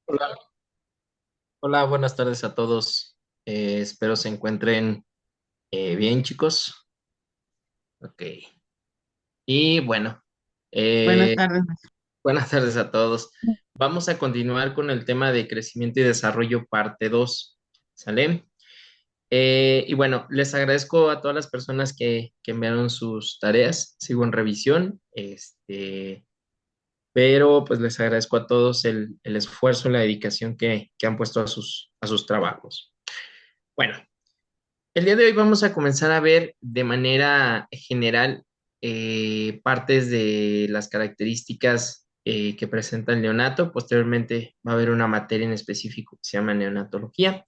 Hola, hola, buenas tardes a todos. Espero se encuentren bien, chicos. Ok. Y bueno, Buenas eh, tardes. buenas tardes a todos. Vamos a continuar con el tema de crecimiento y desarrollo parte 2. ¿Sale? Y bueno, les agradezco a todas las personas que enviaron sus tareas. Sigo en revisión. Pero pues les agradezco a todos el esfuerzo, la dedicación que han puesto a sus trabajos. Bueno. El día de hoy vamos a comenzar a ver de manera general partes de las características que presenta el neonato. Posteriormente va a haber una materia en específico que se llama neonatología,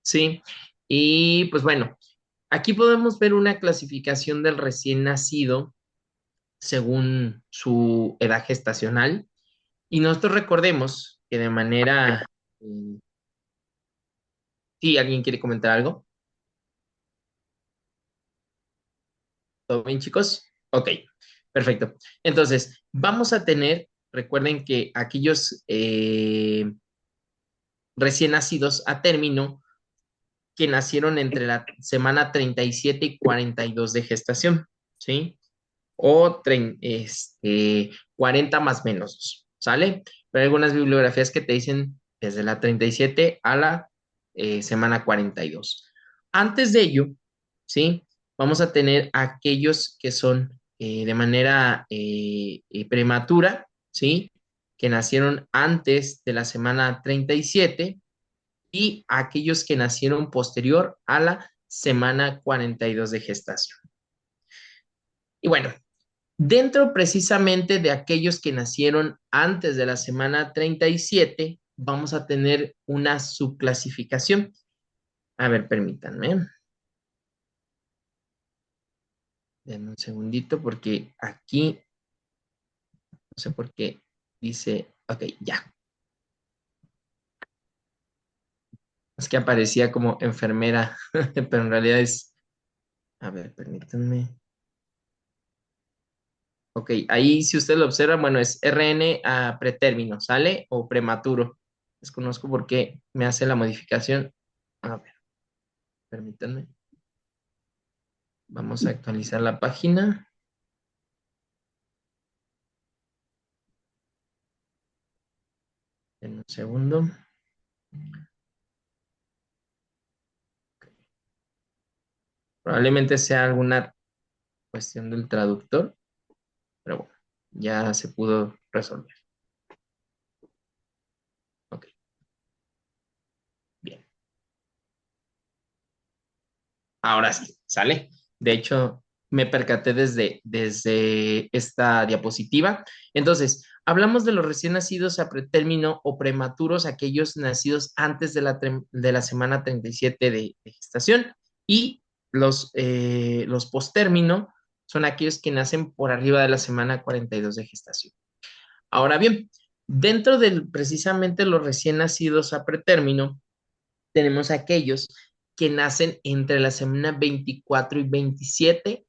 ¿sí? Y pues bueno, aquí podemos ver una clasificación del recién nacido según su edad gestacional. Y nosotros recordemos que de manera... ¿Sí? ¿Alguien quiere comentar algo? ¿Todo bien, chicos? Ok, perfecto. Entonces, vamos a tener, recuerden que aquellos recién nacidos a término que nacieron entre la semana 37 y 42 de gestación, ¿sí? O 40 más menos 2, ¿sale? Pero hay algunas bibliografías que te dicen desde la 37 a la semana 42. Antes de ello, ¿sí? Vamos a tener aquellos que son de manera prematura, ¿sí? Que nacieron antes de la semana 37 y aquellos que nacieron posterior a la semana 42 de gestación. Y bueno, dentro precisamente de aquellos que nacieron antes de la semana 37, vamos a tener una subclasificación. A ver, permítanme. Denme un segundito porque aquí, no sé por qué dice, ok, ya. Es que aparecía como enfermera, pero en realidad es, a ver, permítanme. Ok, ahí si usted lo observa, bueno, es RN a pretérmino, ¿sale? O prematuro. Desconozco por qué me hace la modificación. A ver, permítanme. Vamos a actualizar la página. En un segundo. Probablemente sea alguna cuestión del traductor, pero bueno, ya se pudo resolver. Ok, bien. Ahora sí, ¿sale? De hecho, me percaté desde esta diapositiva. Entonces, hablamos de los recién nacidos a pretérmino o prematuros, aquellos nacidos antes de la semana 37 de gestación, y los postérmino son aquellos que nacen por arriba de la semana 42 de gestación. Ahora bien, dentro de precisamente los recién nacidos a pretérmino, tenemos aquellos que nacen entre la semana 24 y 27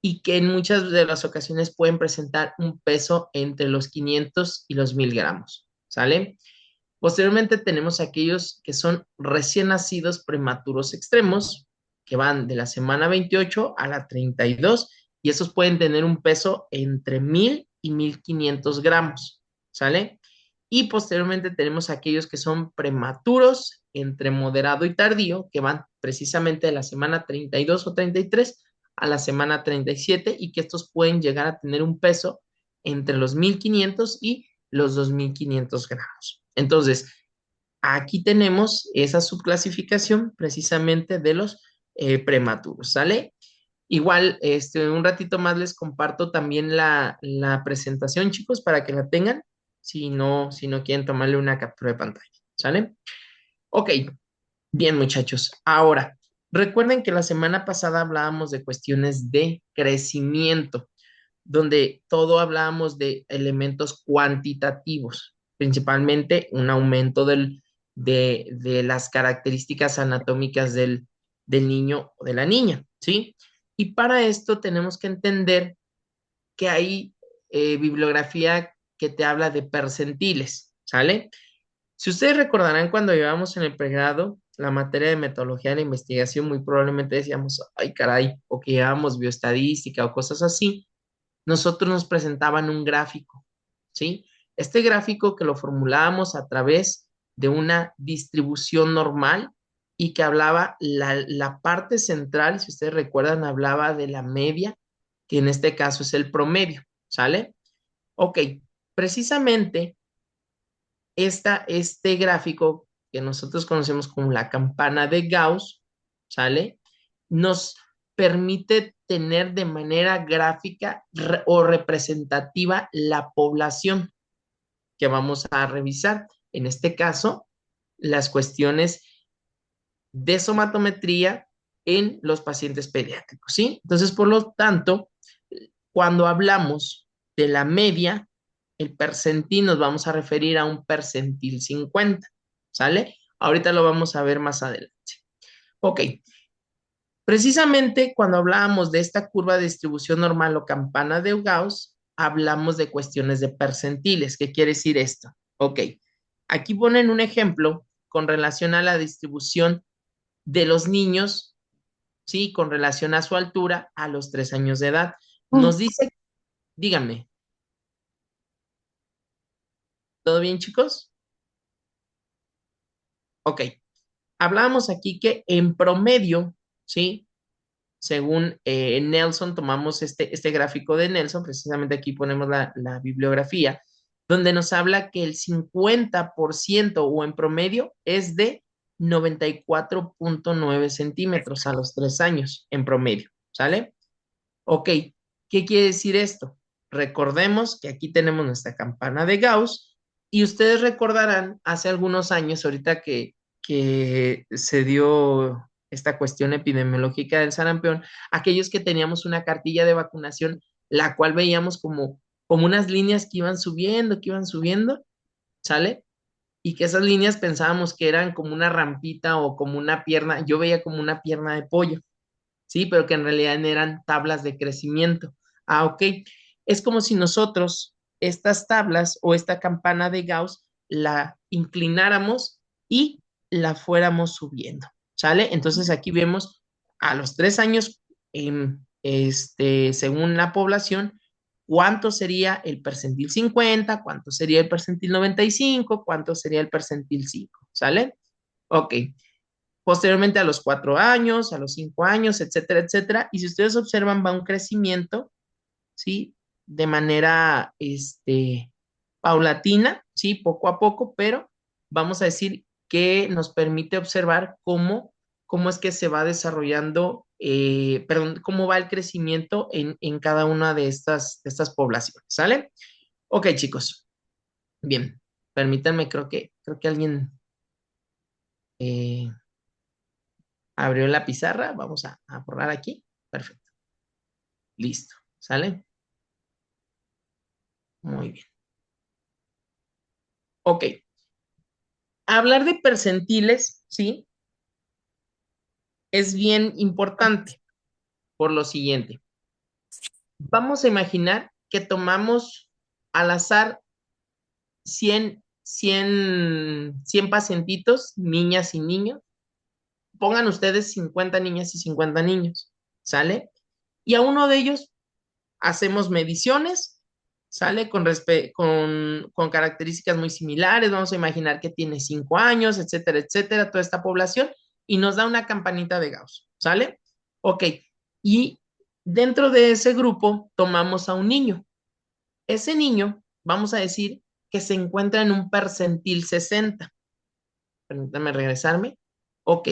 y que en muchas de las ocasiones pueden presentar un peso entre los 500 y los 1000 gramos, ¿sale? Posteriormente tenemos aquellos que son recién nacidos prematuros extremos, que van de la semana 28 a la 32 y esos pueden tener un peso entre 1000 y 1500 gramos, ¿sale? Y posteriormente tenemos aquellos que son prematuros, entre moderado y tardío, que van precisamente de la semana 32 o 33 a la semana 37 y que estos pueden llegar a tener un peso entre los 1500 y los 2500 gramos. Entonces, aquí tenemos esa subclasificación precisamente de los prematuros, ¿sale? Igual, un ratito más les comparto también la presentación, chicos, para que la tengan, si no quieren tomarle una captura de pantalla, ¿sale? Ok, bien, muchachos. Ahora, recuerden que la semana pasada hablábamos de cuestiones de crecimiento, donde todo hablábamos de elementos cuantitativos, principalmente un aumento de las características anatómicas del niño o de la niña, ¿sí? Y para esto tenemos que entender que hay bibliografía que te habla de percentiles, ¿sale? Si ustedes recordarán cuando llevábamos en el pregrado la materia de metodología de la investigación, muy probablemente decíamos, ay caray, o que llevábamos bioestadística o cosas así, nosotros nos presentaban un gráfico, ¿sí? Este gráfico que lo formulábamos a través de una distribución normal y que hablaba, la parte central, si ustedes recuerdan, hablaba de la media, que en este caso es el promedio, ¿sale? Ok, precisamente este gráfico que nosotros conocemos como la campana de Gauss, ¿sale? Nos permite tener de manera gráfica o representativa la población que vamos a revisar. En este caso, las cuestiones de somatometría en los pacientes pediátricos, ¿sí? Entonces, por lo tanto, cuando hablamos de la media, el percentil nos vamos a referir a un percentil 50, ¿sale? Ahorita lo vamos a ver más adelante. Ok, precisamente cuando hablábamos de esta curva de distribución normal o campana de Gauss, hablamos de cuestiones de percentiles. ¿Qué quiere decir esto? Ok, aquí ponen un ejemplo con relación a la distribución de los niños, ¿sí? Con relación a su altura a los 3 años de edad. Nos dice, díganme, ¿todo bien, chicos? Ok, hablábamos aquí que en promedio, ¿sí? Según Nelson, tomamos este gráfico de Nelson, precisamente aquí ponemos la bibliografía, donde nos habla que el 50% o en promedio es de 94,9 centímetros a los 3 años en promedio, ¿sale? Ok, ¿qué quiere decir esto? Recordemos que aquí tenemos nuestra campana de Gauss y ustedes recordarán hace algunos años, ahorita que se dio esta cuestión epidemiológica del sarampión, aquellos que teníamos una cartilla de vacunación, la cual veíamos como unas líneas que iban subiendo, ¿sale? Y que esas líneas pensábamos que eran como una rampita o como una pierna, yo veía como una pierna de pollo. ¿Sí? Pero que en realidad eran tablas de crecimiento. Ah, ok. Es como si nosotros estas tablas o esta campana de Gauss la inclináramos y la fuéramos subiendo, ¿sale? Entonces aquí vemos a los 3 años, según la población, cuánto sería el percentil 50, cuánto sería el percentil 95, cuánto sería el percentil 5, ¿sale? Ok. Posteriormente a los 4 años, a los 5 años, etcétera, etcétera. Y si ustedes observan, va un crecimiento, ¿sí? De manera, paulatina, ¿sí? Poco a poco, pero vamos a decir que nos permite observar cómo es que se va desarrollando, perdón, cómo va el crecimiento en cada una de estas poblaciones, ¿sale? Ok, chicos. Bien, permítanme, creo que alguien eh, abrió la pizarra. Vamos a borrar aquí. Perfecto. Listo. ¿Sale? Muy bien. Ok. Hablar de percentiles, ¿sí? Es bien importante por lo siguiente. Vamos a imaginar que tomamos al azar 100 pacientitos, niñas y niños. Pongan ustedes 50 niñas y 50 niños. ¿Sale? Y a uno de ellos hacemos mediciones, ¿sale? Con características muy similares, vamos a imaginar que tiene 5 años, etcétera, etcétera, toda esta población, y nos da una campanita de Gauss, ¿sale? Ok, y dentro de ese grupo tomamos a un niño. Ese niño, vamos a decir que se encuentra en un percentil 60. Permítame regresarme. Ok,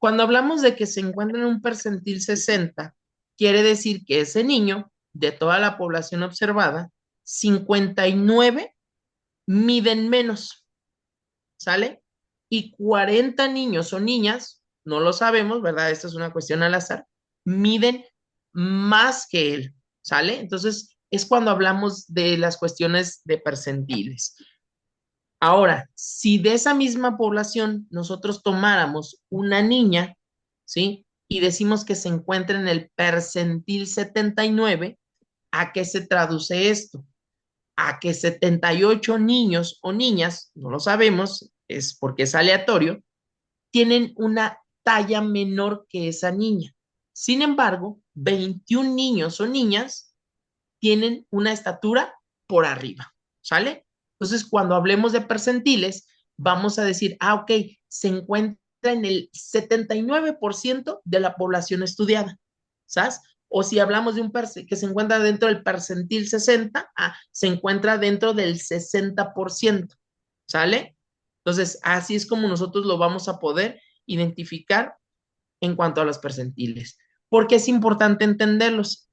cuando hablamos de que se encuentra en un percentil 60, quiere decir que ese niño, de toda la población observada, 59 miden menos, ¿sale? Y 40 niños o niñas, no lo sabemos, ¿verdad? Esta es una cuestión al azar, miden más que él, ¿sale? Entonces, es cuando hablamos de las cuestiones de percentiles. Ahora, si de esa misma población nosotros tomáramos una niña, ¿sí? Y decimos que se encuentra en el percentil 79, ¿a qué se traduce esto? A que 78 niños o niñas, no lo sabemos, es porque es aleatorio, tienen una talla menor que esa niña. Sin embargo, 21 niños o niñas tienen una estatura por arriba, ¿sale? Entonces, cuando hablemos de percentiles, vamos a decir, ok, se encuentra en el 79% de la población estudiada, ¿sabes? O si hablamos de un que se encuentra dentro del percentil 60, se encuentra dentro del 60%, ¿sale? Entonces, así es como nosotros lo vamos a poder identificar en cuanto a los percentiles. Porque es importante entenderlos.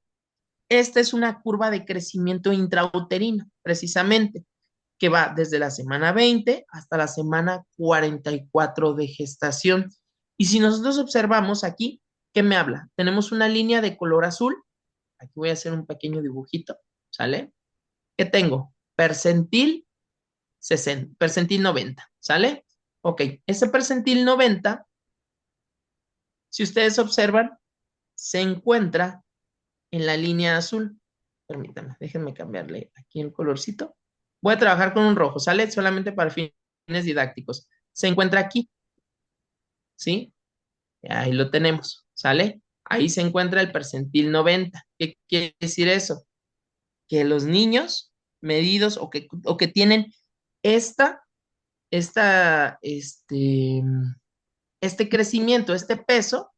Esta es una curva de crecimiento intrauterino, precisamente, que va desde la semana 20 hasta la semana 44 de gestación. Y si nosotros observamos aquí, ¿qué me habla? Tenemos una línea de color azul. Aquí voy a hacer un pequeño dibujito, ¿sale? ¿Qué tengo? Percentil 60, percentil 90, ¿sale? Ok, ese percentil 90, si ustedes observan, se encuentra en la línea azul. Permítanme, déjenme cambiarle aquí el colorcito. Voy a trabajar con un rojo, ¿sale? Solamente para fines didácticos. Se encuentra aquí, ¿sí? Ahí lo tenemos, ¿sale? Ahí se encuentra el percentil 90. ¿Qué quiere decir eso? Que los niños medidos o que tienen esta, esta, este crecimiento, este peso,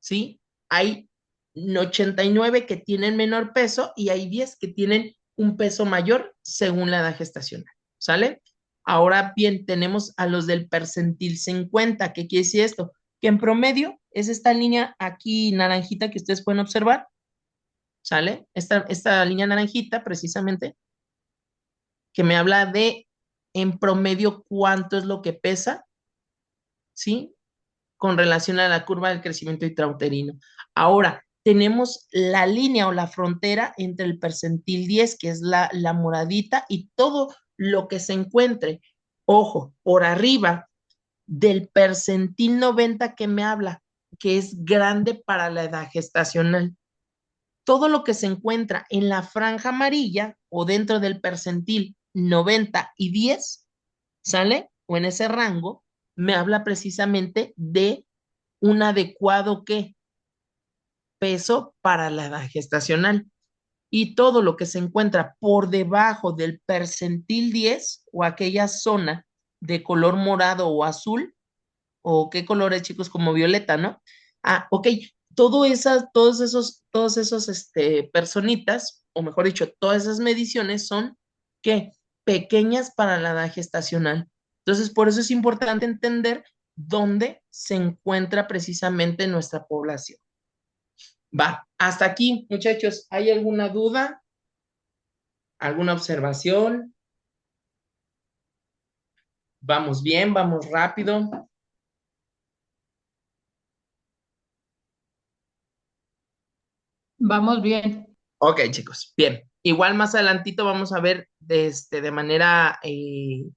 ¿sí? Hay 89 que tienen menor peso y hay 10 que tienen un peso mayor según la edad gestacional, ¿sale? Ahora bien, tenemos a los del percentil 50. ¿Qué quiere decir esto? Que en promedio es esta línea aquí naranjita que ustedes pueden observar, ¿sale? Esta línea naranjita precisamente, que me habla de en promedio cuánto es lo que pesa, ¿sí? Con relación a la curva del crecimiento intrauterino. Ahora, tenemos la línea o la frontera entre el percentil 10, que es la moradita, y todo lo que se encuentre, ojo, por arriba del percentil 90 que me habla, que es grande para la edad gestacional. Todo lo que se encuentra en la franja amarilla o dentro del percentil 90 y 10, ¿sale? O en ese rango, me habla precisamente de un adecuado ¿qué? Peso para la edad gestacional. Y todo lo que se encuentra por debajo del percentil 10 o aquella zona de color morado o azul, o qué colores, chicos, como violeta, ¿no? Ok, todos esos, personitas, o mejor dicho, todas esas mediciones son, ¿qué? Pequeñas para la edad gestacional. Entonces, por eso es importante entender dónde se encuentra precisamente nuestra población. Va, hasta aquí, muchachos. ¿Hay alguna duda? ¿Alguna observación? ¿Vamos bien? ¿Vamos rápido? Vamos bien. Ok, chicos, bien. Igual más adelantito vamos a ver de manera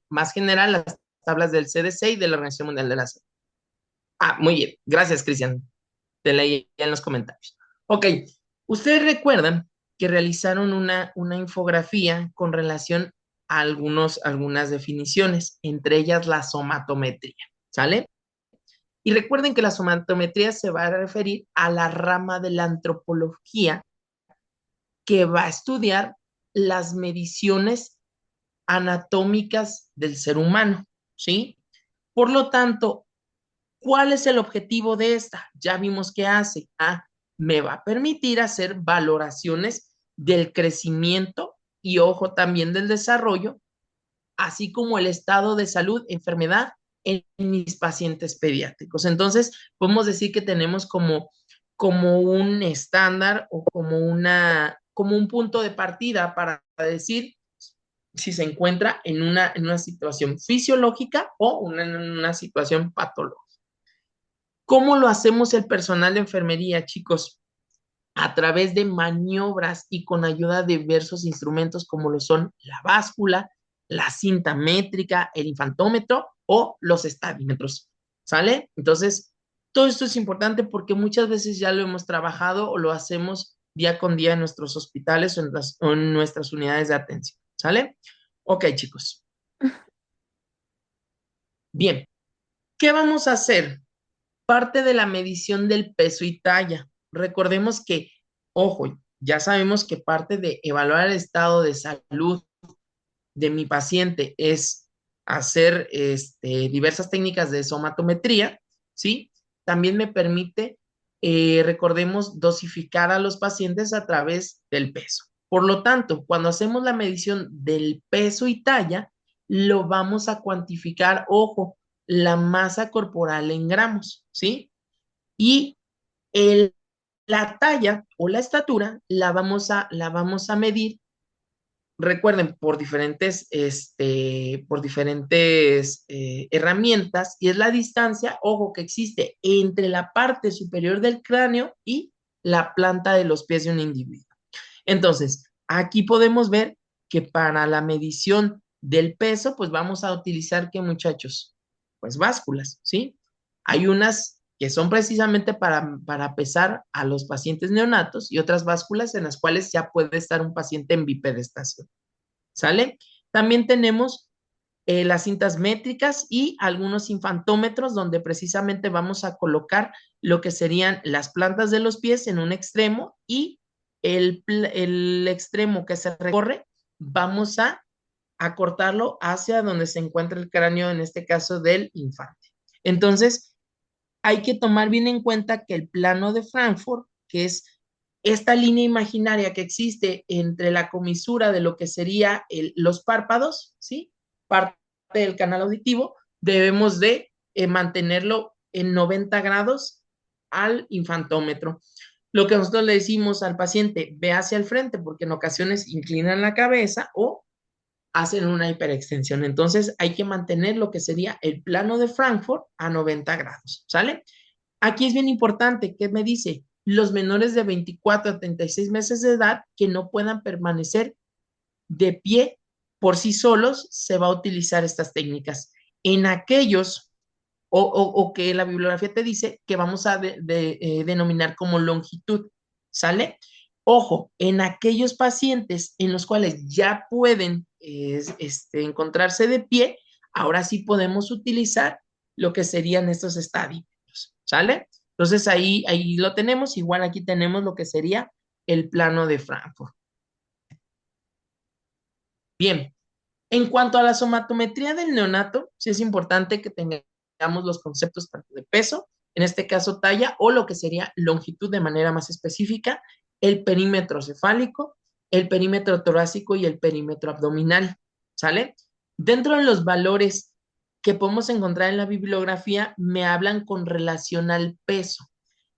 más general las tablas del CDC y de la Organización Mundial de la Salud. Muy bien. Gracias, Cristian. Te leí en los comentarios. Ok, ustedes recuerdan que realizaron una infografía con relación a algunas definiciones, entre ellas la somatometría, ¿sale? Y recuerden que la somatometría se va a referir a la rama de la antropología que va a estudiar las mediciones anatómicas del ser humano, ¿sí? Por lo tanto, ¿cuál es el objetivo de esta? Ya vimos qué hace. Me va a permitir hacer valoraciones del crecimiento y, ojo, también del desarrollo, así como el estado de salud, enfermedad en mis pacientes pediátricos. Entonces, podemos decir que tenemos como un estándar o como un punto de partida para decir si se encuentra en una situación fisiológica o en una situación patológica. ¿Cómo lo hacemos el personal de enfermería, chicos? A través de maniobras y con ayuda de diversos instrumentos como lo son la báscula, la cinta métrica, el infantómetro o los estadímetros. ¿Sale? Entonces, todo esto es importante porque muchas veces ya lo hemos trabajado o lo hacemos día con día en nuestros hospitales o en nuestras unidades de atención. ¿Sale? Ok, chicos. Bien, ¿qué vamos a hacer? Parte de la medición del peso y talla. Recordemos que, ojo, ya sabemos que parte de evaluar el estado de salud de mi paciente es hacer diversas técnicas de somatometría, ¿sí? También me permite, recordemos, dosificar a los pacientes a través del peso. Por lo tanto, cuando hacemos la medición del peso y talla, lo vamos a cuantificar, ojo, la masa corporal en gramos, ¿sí? Y el, la talla o la estatura la vamos a medir. Recuerden, por diferentes herramientas, y es la distancia, ojo, que existe entre la parte superior del cráneo y la planta de los pies de un individuo. Entonces, aquí podemos ver que para la medición del peso, pues vamos a utilizar, ¿qué, muchachos? Pues básculas, ¿sí? Hay unas que son precisamente para pesar a los pacientes neonatos y otras básculas en las cuales ya puede estar un paciente en bipedestación. ¿Sale? También tenemos las cintas métricas y algunos infantómetros donde precisamente vamos a colocar lo que serían las plantas de los pies en un extremo y el extremo que se recorre, vamos a acortarlo hacia donde se encuentra el cráneo, en este caso del infante. Entonces, hay que tomar bien en cuenta que el plano de Frankfurt, que es esta línea imaginaria que existe entre la comisura de lo que sería los párpados, ¿sí? Parte del canal auditivo, debemos de mantenerlo en 90 grados al infantómetro. Lo que nosotros le decimos al paciente, ve hacia el frente, porque en ocasiones inclinan la cabeza o hacen una hiperextensión. Entonces hay que mantener lo que sería el plano de Frankfurt a 90 grados, ¿sale? Aquí es bien importante, ¿qué me dice? Los menores de 24 a 36 meses de edad que no puedan permanecer de pie por sí solos, se va a utilizar estas técnicas. En aquellos, o que la bibliografía te dice que vamos a denominar como longitud, ¿sale? Ojo, en aquellos pacientes en los cuales ya pueden encontrarse de pie, ahora sí podemos utilizar lo que serían estos estadios, ¿sale? Entonces ahí lo tenemos, igual aquí tenemos lo que sería el plano de Frankfurt. Bien, en cuanto a la somatometría del neonato, sí es importante que tengamos los conceptos tanto de peso, en este caso talla, o lo que sería longitud de manera más específica, el perímetro cefálico, el perímetro torácico y el perímetro abdominal, ¿sale? Dentro de los valores que podemos encontrar en la bibliografía, me hablan con relación al peso.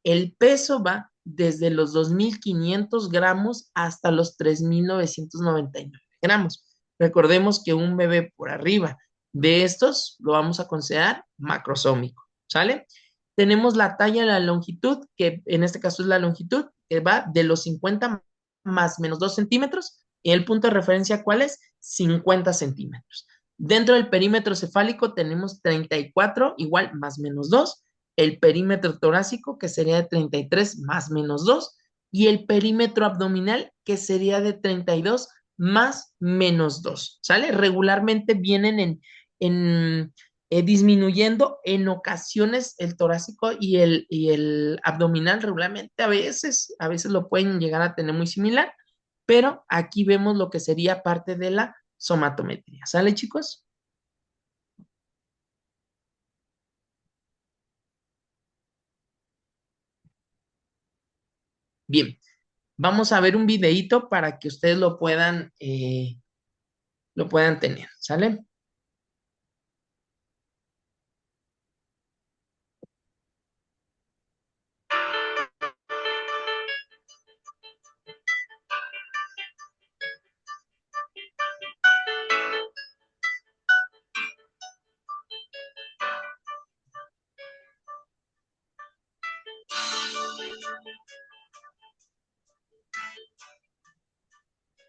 El peso va desde los 2.500 gramos hasta los 3.999 gramos. Recordemos que un bebé por arriba de estos lo vamos a considerar macrosómico, ¿sale? Tenemos la talla, la longitud, que en este caso es la longitud, que va de los 50 más menos 2 centímetros, y el punto de referencia, ¿cuál es? 50 centímetros. Dentro del perímetro cefálico tenemos 34, igual, más menos 2, el perímetro torácico, que sería de 33 más menos 2, y el perímetro abdominal, que sería de 32 más menos 2, ¿sale? Regularmente vienen disminuyendo en ocasiones el torácico y el abdominal, regularmente a veces lo pueden llegar a tener muy similar, pero aquí vemos lo que sería parte de la somatometría, ¿sale, chicos? Bien, vamos a ver un videíto para que ustedes lo puedan tener, ¿sale?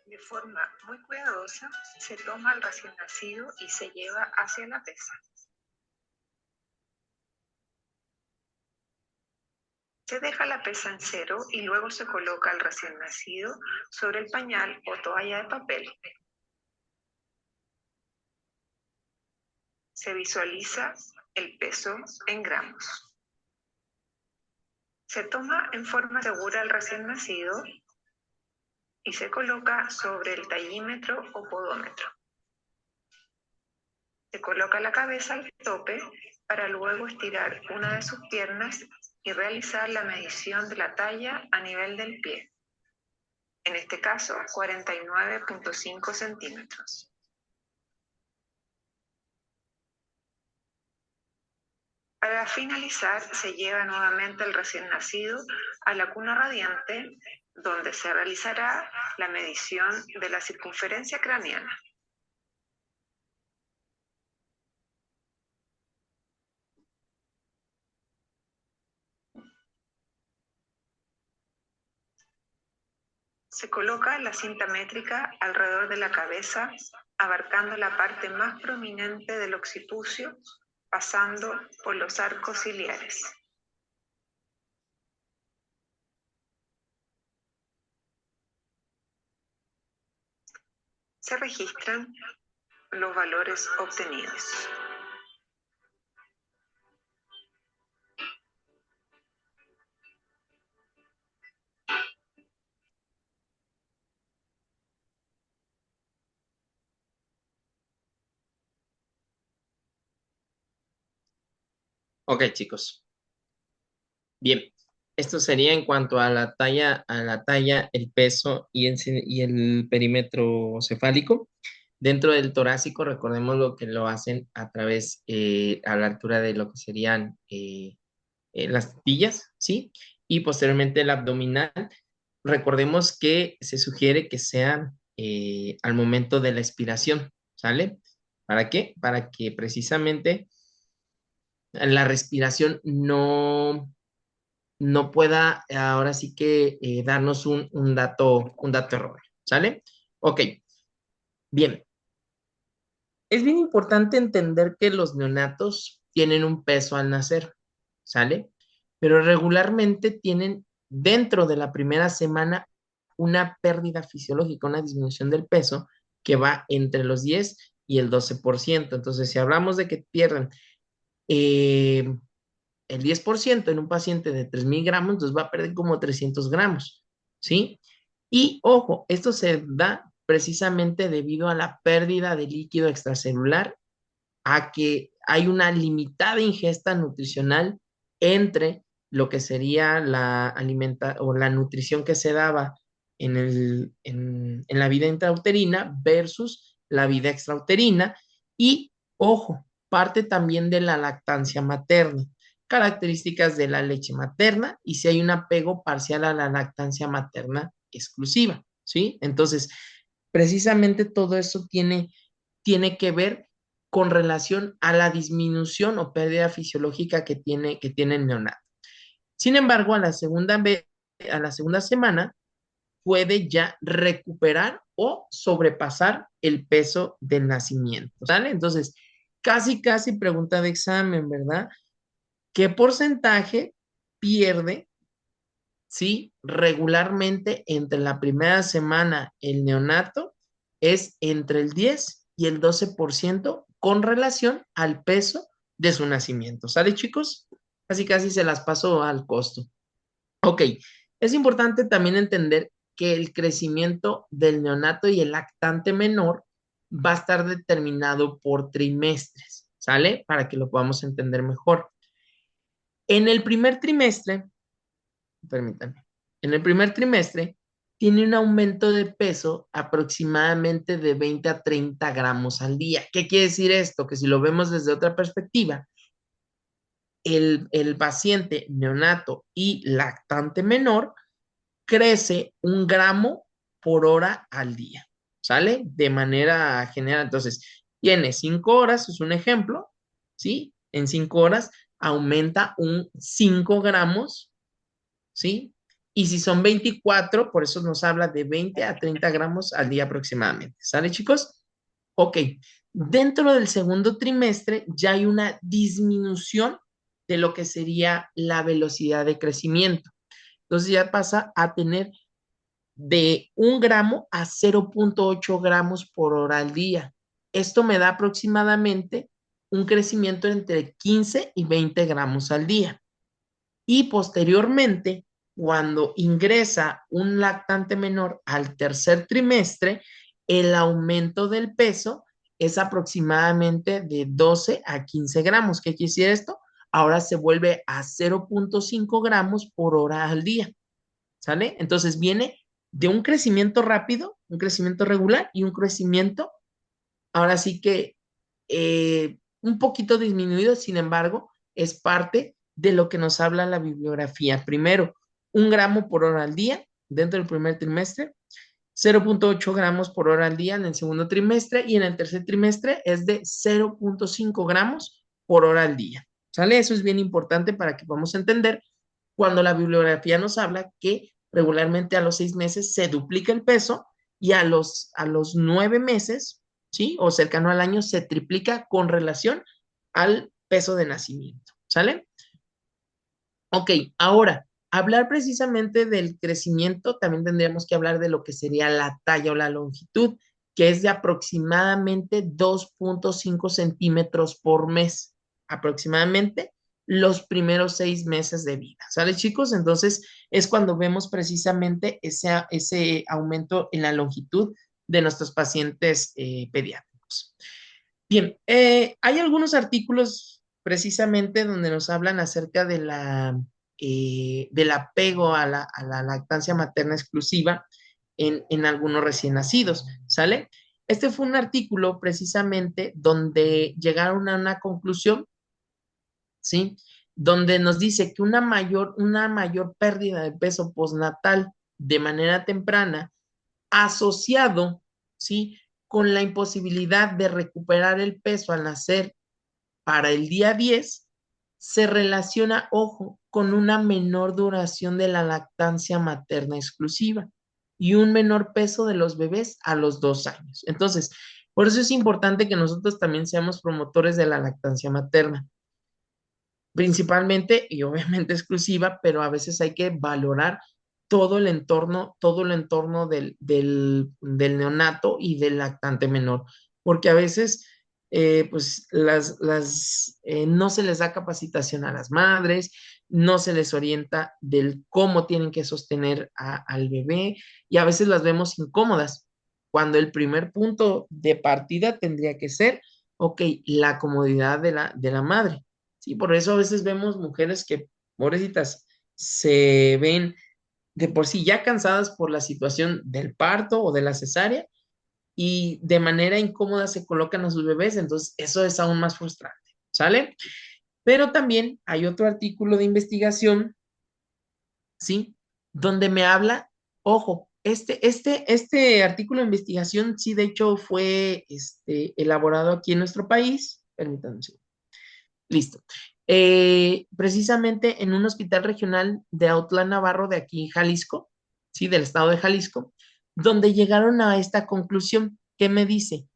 De forma muy cuidadosa, se toma al recién nacido y se lleva hacia la pesa. Se deja la pesa en cero y luego se coloca al recién nacido sobre el pañal o toalla de papel. Se visualiza el peso en gramos. Se toma en forma segura al recién nacido y se coloca sobre el tallímetro o podómetro. Se coloca la cabeza al tope para luego estirar una de sus piernas y realizar la medición de la talla a nivel del pie. En este caso, 49.5 centímetros. Para finalizar, se lleva nuevamente el recién nacido a la cuna radiante, donde se realizará la medición de la circunferencia craneana. Se coloca la cinta métrica alrededor de la cabeza, abarcando la parte más prominente del occipucio, pasando por los arcos ciliares. Se registran los valores obtenidos. Ok, chicos. Bien, esto sería en cuanto a la talla, el peso y el perímetro cefálico. Dentro del torácico, recordemos lo que lo hacen a través, a la altura de lo que serían las tetillas, ¿sí? Y posteriormente el abdominal. Recordemos que se sugiere que sea al momento de la expiración, ¿sale? ¿Para qué? Para que precisamente la respiración no pueda ahora sí que darnos un dato erróneo, ¿sale? Ok, bien. Es bien importante entender que los neonatos tienen un peso al nacer, ¿sale? Pero regularmente tienen dentro de la primera semana una pérdida fisiológica, una disminución del peso que va entre los 10 y el 12%. Entonces, si hablamos de que pierden eh, el 10% en un paciente de 3.000 gramos, entonces va a perder como 300 gramos, ¿sí? Y ojo, esto se da precisamente debido a la pérdida de líquido extracelular, a que hay una limitada ingesta nutricional entre lo que sería la alimenta o la nutrición que se daba en la vida intrauterina versus la vida extrauterina. Y ojo, parte también de la lactancia materna, características de la leche materna y si hay un apego parcial a la lactancia materna exclusiva, ¿sí? Entonces, precisamente todo eso tiene que ver con relación a la disminución o pérdida fisiológica que tiene el neonato. Sin embargo, a la segunda semana puede ya recuperar o sobrepasar el peso del nacimiento, ¿sale? Entonces, casi pregunta de examen, ¿verdad? ¿Qué porcentaje pierde, sí, regularmente entre la primera semana el neonato? Es entre el 10 y el 12% con relación al peso de su nacimiento. ¿Sale, chicos? Casi se las paso al costo. Ok, es importante también entender que el crecimiento del neonato y el lactante menor va a estar determinado por trimestres, ¿sale? Para que lo podamos entender mejor. En el primer trimestre, permítanme, en el primer trimestre tiene un aumento de peso aproximadamente de 20 a 30 gramos al día. ¿Qué quiere decir esto? Que si lo vemos desde otra perspectiva, el paciente neonato y lactante menor crece 1 gramo por hora al día, ¿sale? De manera general. Entonces, tiene 5 horas, es un ejemplo, ¿sí? En 5 horas aumenta un 5 gramos, ¿sí? Y si son 24, por eso nos habla de 20 a 30 gramos al día aproximadamente. ¿Sale, chicos? Ok. Dentro del segundo trimestre ya hay una disminución de lo que sería la velocidad de crecimiento. Entonces ya pasa a tener de 1 gramo a 0.8 gramos por hora al día. Esto me da aproximadamente un crecimiento entre 15 y 20 gramos al día. Y posteriormente, cuando ingresa un lactante menor al tercer trimestre, el aumento del peso es aproximadamente de 12 a 15 gramos. ¿Qué quiere decir esto? Ahora se vuelve a 0.5 gramos por hora al día. ¿Sale? Entonces viene de un crecimiento rápido, un crecimiento regular y un crecimiento, ahora sí que un poquito disminuido, sin embargo, es parte de lo que nos habla la bibliografía. Primero, 1 gramo por hora al día dentro del primer trimestre, 0.8 gramos por hora al día en el segundo trimestre y en el tercer trimestre es de 0.5 gramos por hora al día. ¿Sale? Eso es bien importante para que podamos entender cuando la bibliografía nos habla que regularmente a los 6 meses se duplica el peso y a los 9 meses, ¿sí? O cercano al año se triplica con relación al peso de nacimiento, ¿sale? Ok, ahora, hablar precisamente del crecimiento, también tendríamos que hablar de lo que sería la talla o la longitud, que es de aproximadamente 2.5 centímetros por mes, aproximadamente los primeros 6 meses de vida. ¿Sale, chicos? Entonces, es cuando vemos precisamente ese aumento en la longitud de nuestros pacientes pediátricos. Bien, hay algunos artículos precisamente donde nos hablan acerca del apego a la lactancia materna exclusiva en algunos recién nacidos, ¿sale? Este fue un artículo precisamente donde llegaron a una conclusión, ¿sí? Donde nos dice que una mayor pérdida de peso postnatal de manera temprana asociado, ¿sí? Con la imposibilidad de recuperar el peso al nacer para el día 10 se relaciona, ojo, con una menor duración de la lactancia materna exclusiva y un menor peso de los bebés a los 2 años. Entonces, por eso es importante que nosotros también seamos promotores de la lactancia materna, principalmente y obviamente exclusiva, pero a veces hay que valorar todo el entorno del neonato y del lactante menor, porque a veces pues no se les da capacitación a las madres, no se les orienta del cómo tienen que sostener al bebé y a veces las vemos incómodas, cuando el primer punto de partida tendría que ser, ok, la comodidad de la madre. Sí, por eso a veces vemos mujeres que, pobrecitas, se ven de por sí ya cansadas por la situación del parto o de la cesárea y de manera incómoda se colocan a sus bebés, entonces eso es aún más frustrante, ¿sale? Pero también hay otro artículo de investigación, ¿sí? Donde me habla, ojo, este artículo de investigación, sí, de hecho fue elaborado aquí en nuestro país, permítanme un segundo. Listo. Precisamente en un hospital regional de Autlán Navarro, de aquí, Jalisco, sí, del estado de Jalisco, donde llegaron a esta conclusión que me dice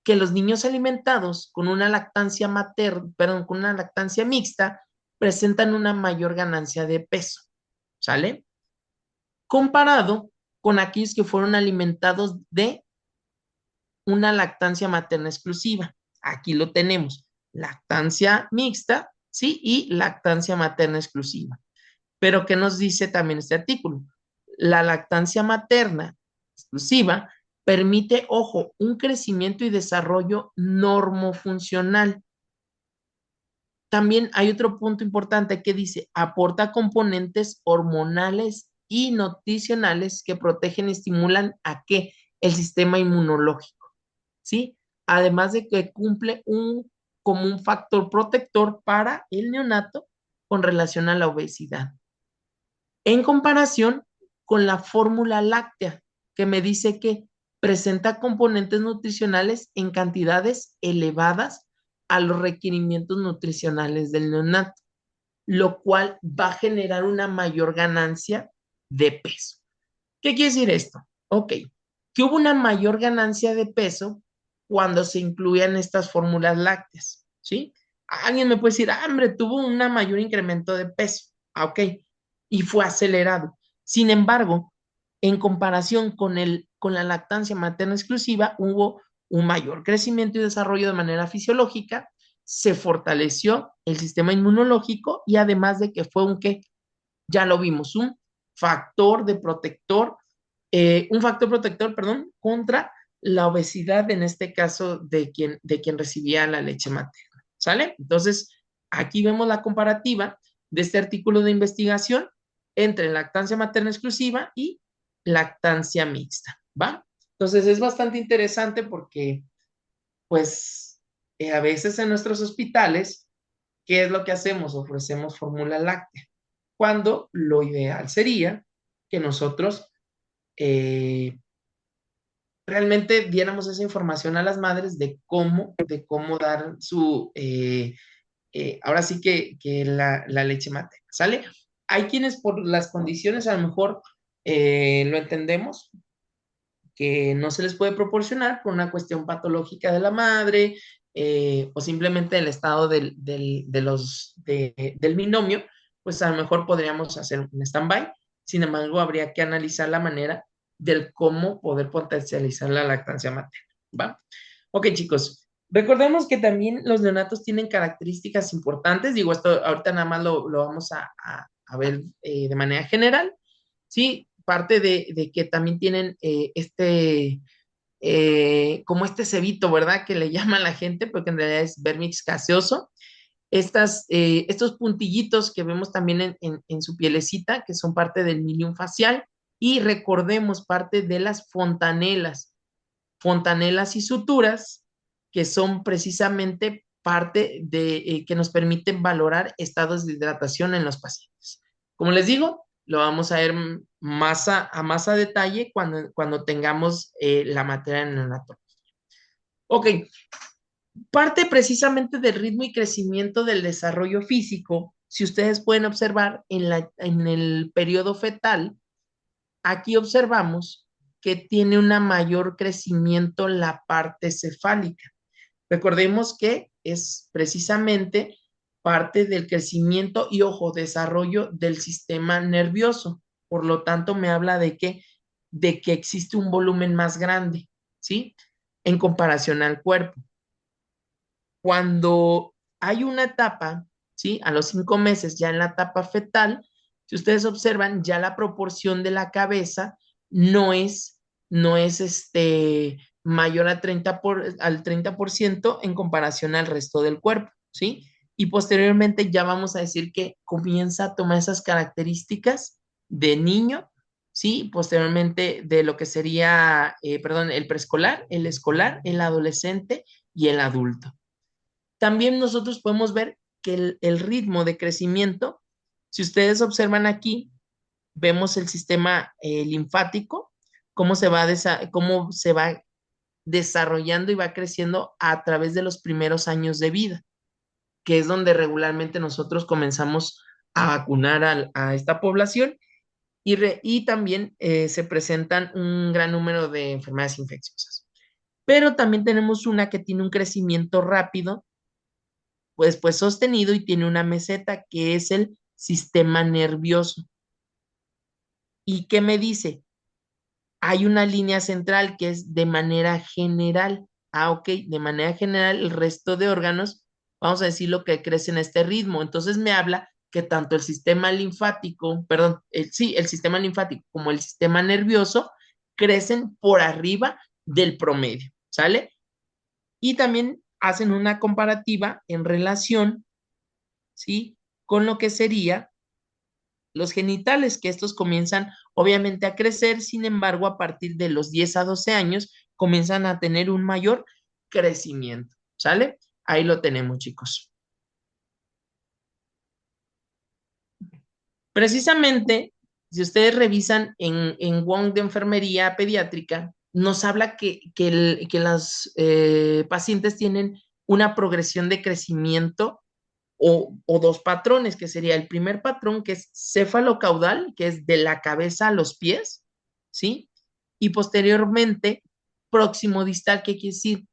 que los niños alimentados con una lactancia materna, perdón, con una lactancia mixta, presentan una mayor ganancia de peso, ¿sale? Comparado con aquellos que fueron alimentados de una lactancia materna exclusiva. Aquí lo tenemos, lactancia mixta, ¿sí? Y lactancia materna exclusiva. Pero, ¿qué nos dice también este artículo? La lactancia materna exclusiva permite, ojo, un crecimiento y desarrollo normofuncional. También hay otro punto importante que dice, aporta componentes hormonales y nutricionales que protegen y estimulan a qué? El sistema inmunológico. ¿Sí? Además de que cumple como un factor protector para el neonato con relación a la obesidad. En comparación con la fórmula láctea, que me dice que presenta componentes nutricionales en cantidades elevadas a los requerimientos nutricionales del neonato, lo cual va a generar una mayor ganancia de peso. ¿Qué quiere decir esto? Ok, que hubo una mayor ganancia de peso cuando se incluían estas fórmulas lácteas, ¿sí? Alguien me puede decir, ah, hombre, tuvo un mayor incremento de peso. Ah, ok, y fue acelerado. Sin embargo, en comparación con la lactancia materna exclusiva, hubo un mayor crecimiento y desarrollo de manera fisiológica se fortaleció el sistema inmunológico y además de que fue ¿qué? Ya lo vimos, factor de protector, un factor protector, perdón, contra la obesidad, en este caso de quien recibía la leche materna. ¿Sale? Entonces, aquí vemos la comparativa de este artículo de investigación entre lactancia materna exclusiva y lactancia mixta, ¿va? Entonces, es bastante interesante porque, pues, a veces en nuestros hospitales, ¿qué es lo que hacemos? Ofrecemos fórmula láctea, cuando lo ideal sería que nosotros realmente diéramos esa información a las madres de cómo dar ahora sí que la leche materna, ¿sale? Hay quienes por las condiciones a lo mejor lo entendemos, que no se les puede proporcionar por una cuestión patológica de la madre o simplemente el estado del binomio, pues a lo mejor podríamos hacer un stand-by. Sin embargo, habría que analizar la manera del cómo poder potencializar la lactancia materna, ¿va? Ok, chicos, recordemos que también los neonatos tienen características importantes. Digo, esto ahorita nada más lo vamos a ver de manera general. Sí, parte de que también tienen como este cebito, ¿verdad? Que le llama a la gente, porque en realidad es vermix gaseoso. Estos puntillitos que vemos también en su pielecita, que son parte del milium facial, y recordemos parte de las fontanelas y suturas, que son precisamente parte que nos permiten valorar estados de hidratación en los pacientes. Como les digo, lo vamos a ver más a detalle cuando tengamos la materia en anatomía. Ok, parte precisamente del ritmo y crecimiento del desarrollo físico. Si ustedes pueden observar en el periodo fetal, aquí observamos que tiene un mayor crecimiento la parte cefálica. Recordemos que es precisamente parte del crecimiento y, ojo, desarrollo del sistema nervioso. Por lo tanto, me habla de que existe un volumen más grande, ¿sí? En comparación al cuerpo. Cuando hay una etapa, ¿sí? A los 5 meses, ya en la etapa fetal, si ustedes observan, ya la proporción de la cabeza no es, no es mayor al 30% en comparación al resto del cuerpo, ¿sí? Y posteriormente ya vamos a decir que comienza a tomar esas características de niño, ¿sí? Posteriormente de lo que sería, perdón, el preescolar, el escolar, el adolescente y el adulto. También nosotros podemos ver que el ritmo de crecimiento, si ustedes observan aquí, vemos el sistema linfático, cómo se va desarrollando y va creciendo a través de los primeros años de vida, que es donde regularmente nosotros comenzamos a vacunar a esta población y también se presentan un gran número de enfermedades infecciosas. Pero también tenemos una que tiene un crecimiento rápido, pues sostenido, y tiene una meseta que es el sistema nervioso. ¿Y qué me dice? Hay una línea central que es de manera general. Ah, ok, de manera general el resto de órganos, vamos a decir lo que crece en este ritmo. Entonces me habla que tanto el sistema linfático, perdón, sí, el sistema linfático como el sistema nervioso crecen por arriba del promedio, ¿sale? Y también hacen una comparativa en relación, ¿sí? Con lo que sería los genitales, que estos comienzan obviamente a crecer, sin embargo, a partir de los 10 a 12 años comienzan a tener un mayor crecimiento, ¿sale? Ahí lo tenemos, chicos. Precisamente, si ustedes revisan en Wong de enfermería pediátrica, nos habla que las pacientes tienen una progresión de crecimiento o dos patrones, que sería el primer patrón, que es cefalocaudal, que es de la cabeza a los pies, ¿sí? Y posteriormente, próximo distal, que quiere decir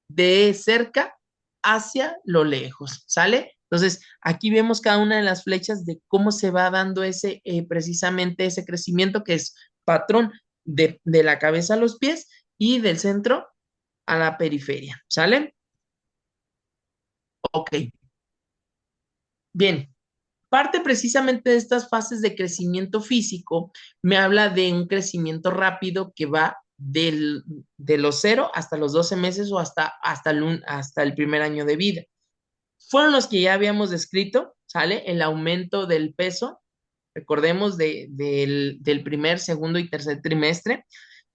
de cerca hacia lo lejos, ¿sale? Entonces, aquí vemos cada una de las flechas de cómo se va dando precisamente ese crecimiento, que es patrón de la cabeza a los pies y del centro a la periferia, ¿sale? Ok, bien. Parte precisamente de estas fases de crecimiento físico, me habla de un crecimiento rápido que va de los 0 hasta los 12 meses o hasta el primer año de vida. Fueron los que ya habíamos descrito, ¿sale? El aumento del peso, recordemos, del primer, segundo y tercer trimestre.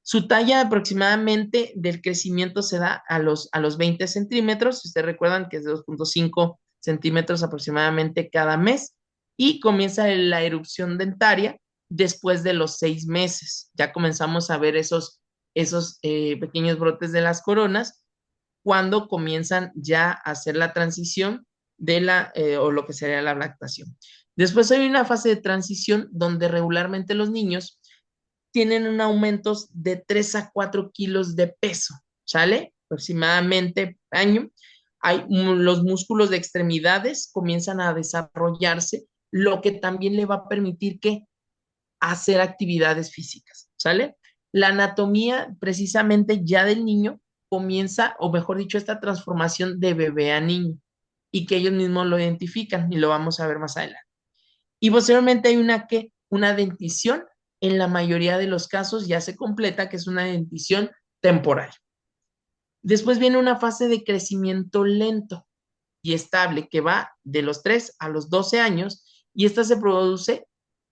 Su talla aproximadamente del crecimiento se da a los 20 centímetros, si ustedes recuerdan que es de 2,5 centímetros aproximadamente cada mes, y comienza la erupción dentaria después de los 6 meses. Ya comenzamos a ver esos pequeños brotes de las coronas cuando comienzan ya a hacer la transición o lo que sería la lactación. Después hay una fase de transición donde regularmente los niños tienen un aumento de 3 a 4 kilos de peso, ¿sale? Aproximadamente año. Los músculos de extremidades comienzan a desarrollarse, lo que también le va a permitir que hacer actividades físicas, ¿sale? La anatomía precisamente ya del niño comienza, o mejor dicho, esta transformación de bebé a niño y que ellos mismos lo identifican y lo vamos a ver más adelante. Y posteriormente hay una dentición, en la mayoría de los casos ya se completa, que es una dentición temporal. Después viene una fase de crecimiento lento y estable que va de los 3 a los 12 años y esta se produce,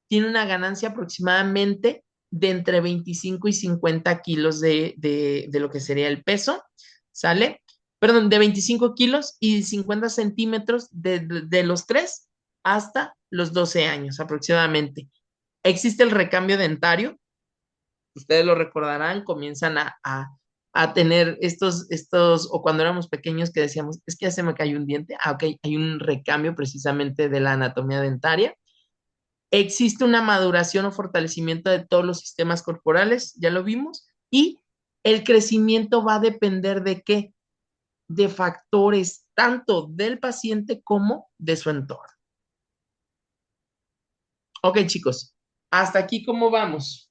tiene una ganancia aproximadamente de entre 25 y 50 kilos de lo que sería el peso, ¿sale? Perdón, de 25 kilos y 50 centímetros de los 3 hasta los 12 años aproximadamente. Existe el recambio dentario, ustedes lo recordarán, comienzan a tener o cuando éramos pequeños que decíamos, es que ya se me cayó un diente, ok, hay un recambio precisamente de la anatomía dentaria. Existe una maduración o fortalecimiento de todos los sistemas corporales, ya lo vimos, y el crecimiento va a depender de qué, de factores tanto del paciente como de su entorno. Ok, chicos, hasta aquí, ¿cómo vamos?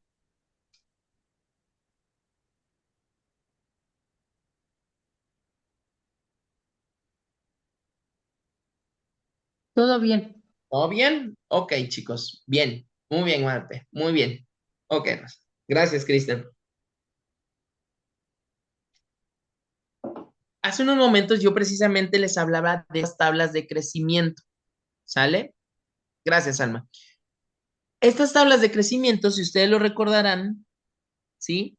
Todo bien. ¿Todo bien? Ok, chicos, bien, muy bien, Marte, muy bien. Ok, gracias, Cristian. Hace unos momentos yo precisamente les hablaba de las tablas de crecimiento, ¿sale? Gracias, Alma. Estas tablas de crecimiento, si ustedes lo recordarán, ¿sí?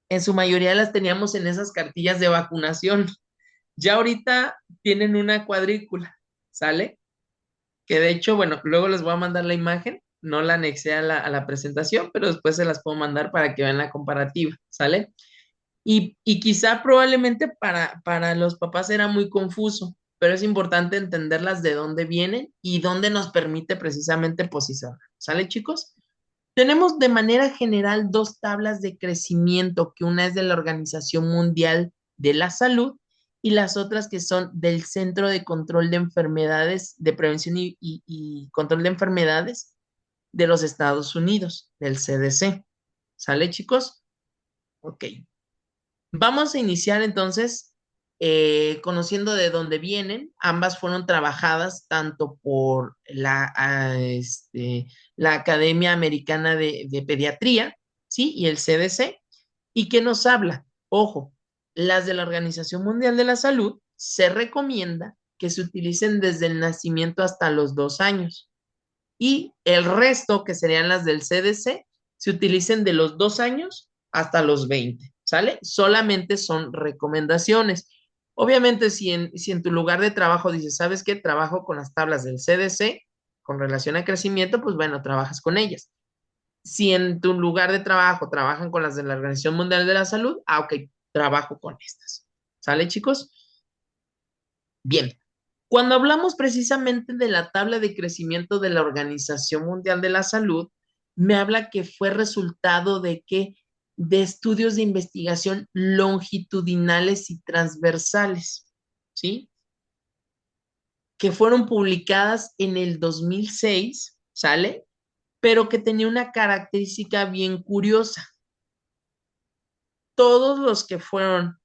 En su mayoría las teníamos en esas cartillas de vacunación. Ya ahorita tienen una cuadrícula, ¿sale? Que de hecho, bueno, luego les voy a mandar la imagen, no la anexé a la presentación, pero después se las puedo mandar para que vean la comparativa, ¿sale? Y quizá probablemente para los papás era muy confuso, pero es importante entenderlas de dónde vienen y dónde nos permite precisamente posicionar, ¿sale, chicos? Tenemos de manera general dos tablas de crecimiento, que una es de la Organización Mundial de la Salud y las otras que son del Centro de Control de Enfermedades, de Prevención y Control de Enfermedades de los Estados Unidos, del CDC. ¿Sale, chicos? Ok. Vamos a iniciar entonces conociendo de dónde vienen. Ambas fueron trabajadas tanto por la Academia Americana de Pediatría, ¿sí? Y el CDC. ¿Y qué nos habla? Ojo, las de la Organización Mundial de la Salud se recomienda que se utilicen desde el nacimiento hasta los 2 años. Y el resto, que serían las del CDC, se utilicen de los 2 años hasta los 20, ¿sale? Solamente son recomendaciones. Obviamente, si en tu lugar de trabajo dices, ¿sabes qué? Trabajo con las tablas del CDC con relación a crecimiento, pues bueno, trabajas con ellas. Si en tu lugar de trabajo trabajan con las de la Organización Mundial de la Salud, ok, trabajo con estas. ¿Sale, chicos? Bien, cuando hablamos precisamente de la tabla de crecimiento de la Organización Mundial de la Salud, me habla que fue resultado de que de estudios de investigación longitudinales y transversales, ¿sí? Que fueron publicadas en el 2006, ¿sale? Pero que tenía una característica bien curiosa. Todos los que fueron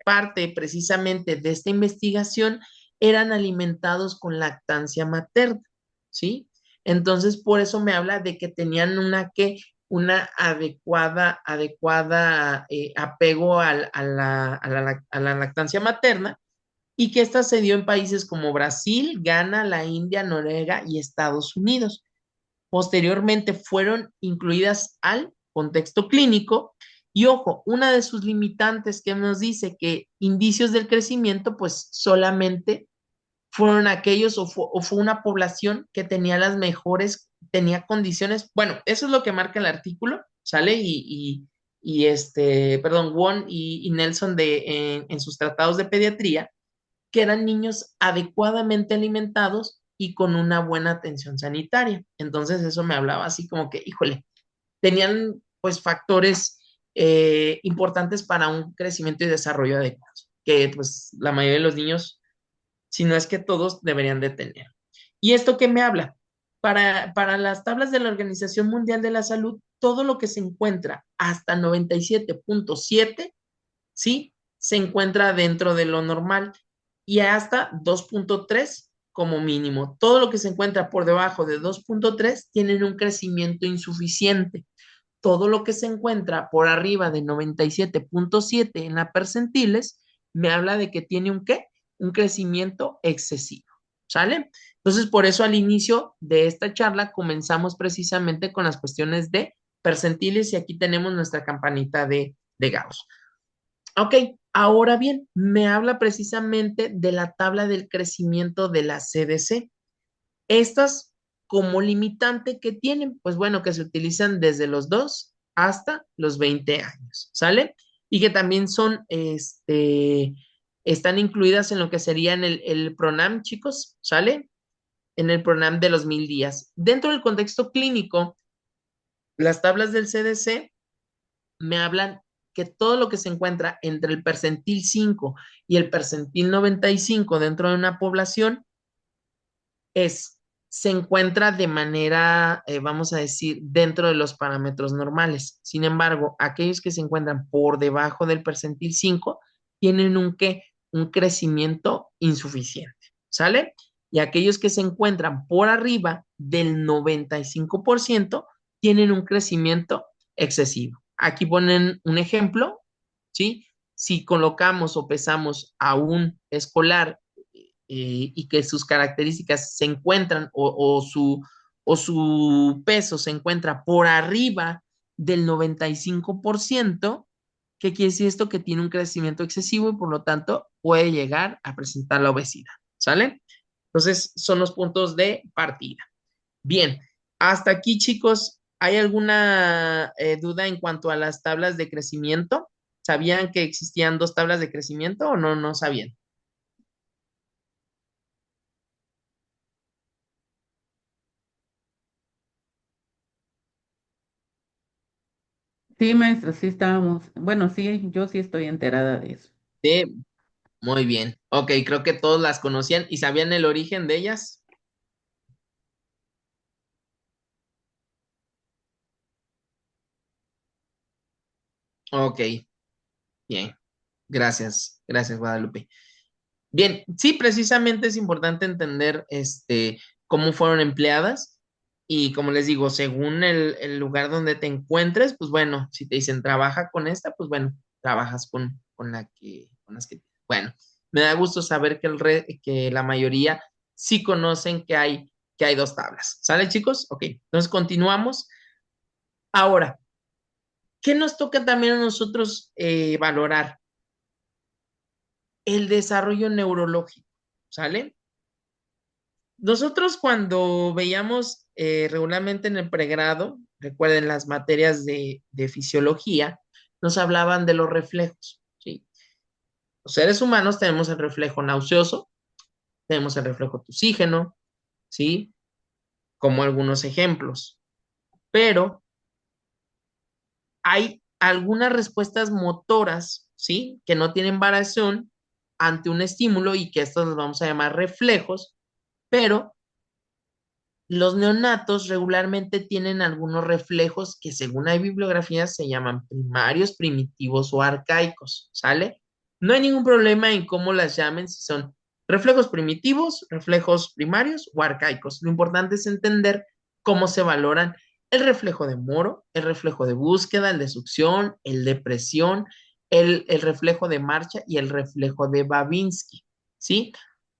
parte precisamente de esta investigación eran alimentados con lactancia materna, ¿sí? Entonces, por eso me habla de que tenían una adecuada apego a la lactancia materna y que esta se dio en países como Brasil, Ghana, la India, Noruega y Estados Unidos. Posteriormente fueron incluidas al contexto clínico y ojo, una de sus limitantes que nos dice que indicios del crecimiento pues solamente fueron aquellos o fue una población que tenía las mejores, tenía condiciones, bueno, eso es lo que marca el artículo, ¿sale? Perdón, Wong y Nelson en sus tratados de pediatría, que eran niños adecuadamente alimentados y con una buena atención sanitaria. Entonces eso me hablaba así como que, híjole, tenían pues factores importantes para un crecimiento y desarrollo adecuado, que pues la mayoría de los niños, si no es que todos, deberían de tener. ¿Y esto qué me habla? Para las tablas de la Organización Mundial de la Salud, todo lo que se encuentra hasta 97.7, ¿sí? Se encuentra dentro de lo normal y hasta 2.3 como mínimo. Todo lo que se encuentra por debajo de 2.3 tienen un crecimiento insuficiente. Todo lo que se encuentra por arriba de 97.7 en la percentiles me habla de que tiene un qué? Un crecimiento excesivo. ¿Sale? Entonces, por eso al inicio de esta charla comenzamos precisamente con las cuestiones de percentiles y aquí tenemos nuestra campanita de Gauss. Ok, ahora bien, me habla precisamente de la tabla del crecimiento de la CDC. Estas como limitante que tienen, pues bueno, que se utilizan desde los 2 hasta los 20 años, ¿sale? Y que también están incluidas en lo que sería en el PRONAM, chicos, ¿sale? En el PRONAM de los 1000 días. Dentro del contexto clínico, las tablas del CDC me hablan que todo lo que se encuentra entre el percentil 5 y el percentil 95 dentro de una población es, se encuentra de manera, vamos a decir, dentro de los parámetros normales. Sin embargo, aquellos que se encuentran por debajo del percentil 5 tienen un crecimiento insuficiente, ¿sale? Y aquellos que se encuentran por arriba del 95% tienen un crecimiento excesivo. Aquí ponen un ejemplo, ¿sí? Si colocamos o pesamos a un escolar y que sus características se encuentran o su peso se encuentra por arriba del 95%, ¿qué quiere decir esto? Que tiene un crecimiento excesivo y por lo tanto puede llegar a presentar la obesidad, ¿sale? Entonces, son los puntos de partida. Bien, hasta aquí, chicos, ¿hay alguna duda en cuanto a las tablas de crecimiento? ¿Sabían que existían dos tablas de crecimiento o no sabían? Sí, maestra, sí estábamos. Bueno, sí, yo sí estoy enterada de eso. Sí, muy bien. Ok, creo que todos las conocían y sabían el origen de ellas. Ok, bien. Gracias, Guadalupe. Bien, sí, precisamente es importante entender cómo fueron empleadas y como les digo, según el lugar donde te encuentres, pues bueno, si te dicen trabaja con esta, pues bueno, trabajas con las que, bueno, me da gusto saber que la mayoría sí conocen que hay dos tablas. ¿Sale, chicos? Ok, entonces continuamos. Ahora, ¿qué nos toca también a nosotros valorar? El desarrollo neurológico, ¿sale? Nosotros cuando veíamos regularmente en el pregrado, recuerden las materias de fisiología, nos hablaban de los reflejos, ¿sí? Los seres humanos tenemos el reflejo nauseoso, tenemos el reflejo toxígeno, ¿sí? Como algunos ejemplos, pero hay algunas respuestas motoras, ¿sí? Que no tienen variación ante un estímulo y que estos los vamos a llamar reflejos, pero Los neonatos regularmente tienen algunos reflejos que según hay bibliografías se llaman primarios, primitivos o arcaicos, ¿sale? No hay ningún problema en cómo las llamen, si son reflejos primitivos, reflejos primarios o arcaicos. Lo importante es entender cómo se valoran el reflejo de Moro, el reflejo de búsqueda, el de succión, el de presión, el reflejo de marcha y el reflejo de Babinski, ¿sí?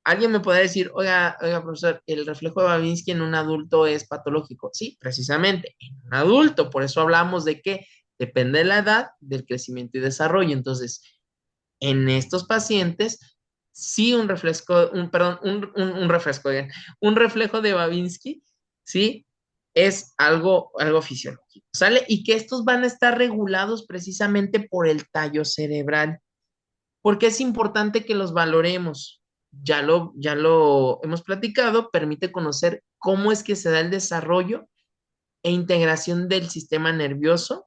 Alguien me podrá decir, oiga, profesor, el reflejo de Babinski en un adulto es patológico. Sí, precisamente, en un adulto. Por eso hablamos de que depende de la edad, del crecimiento y desarrollo. Entonces, en estos pacientes, sí un reflejo de Babinski, sí, es algo fisiológico, ¿sale? Y que estos van a estar regulados precisamente por el tallo cerebral. Porque es importante que los valoremos. Ya lo hemos platicado, permite conocer cómo es que se da el desarrollo e integración del sistema nervioso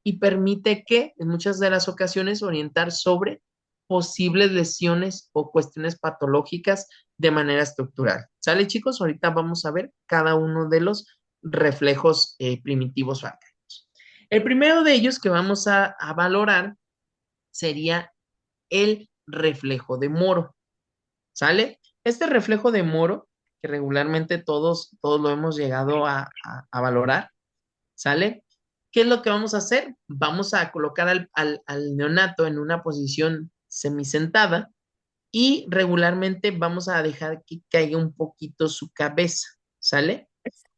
y permite que en muchas de las ocasiones orientar sobre posibles lesiones o cuestiones patológicas de manera estructural. ¿Sale, chicos? Ahorita vamos a ver cada uno de los reflejos primitivos o arcaicos. El primero de ellos que vamos a valorar sería el reflejo de Moro, ¿sale? Este reflejo de Moro, que regularmente todos lo hemos llegado a valorar, ¿sale? ¿Qué es lo que vamos a hacer? Vamos a colocar al neonato en una posición semisentada y regularmente vamos a dejar que caiga un poquito su cabeza, ¿sale?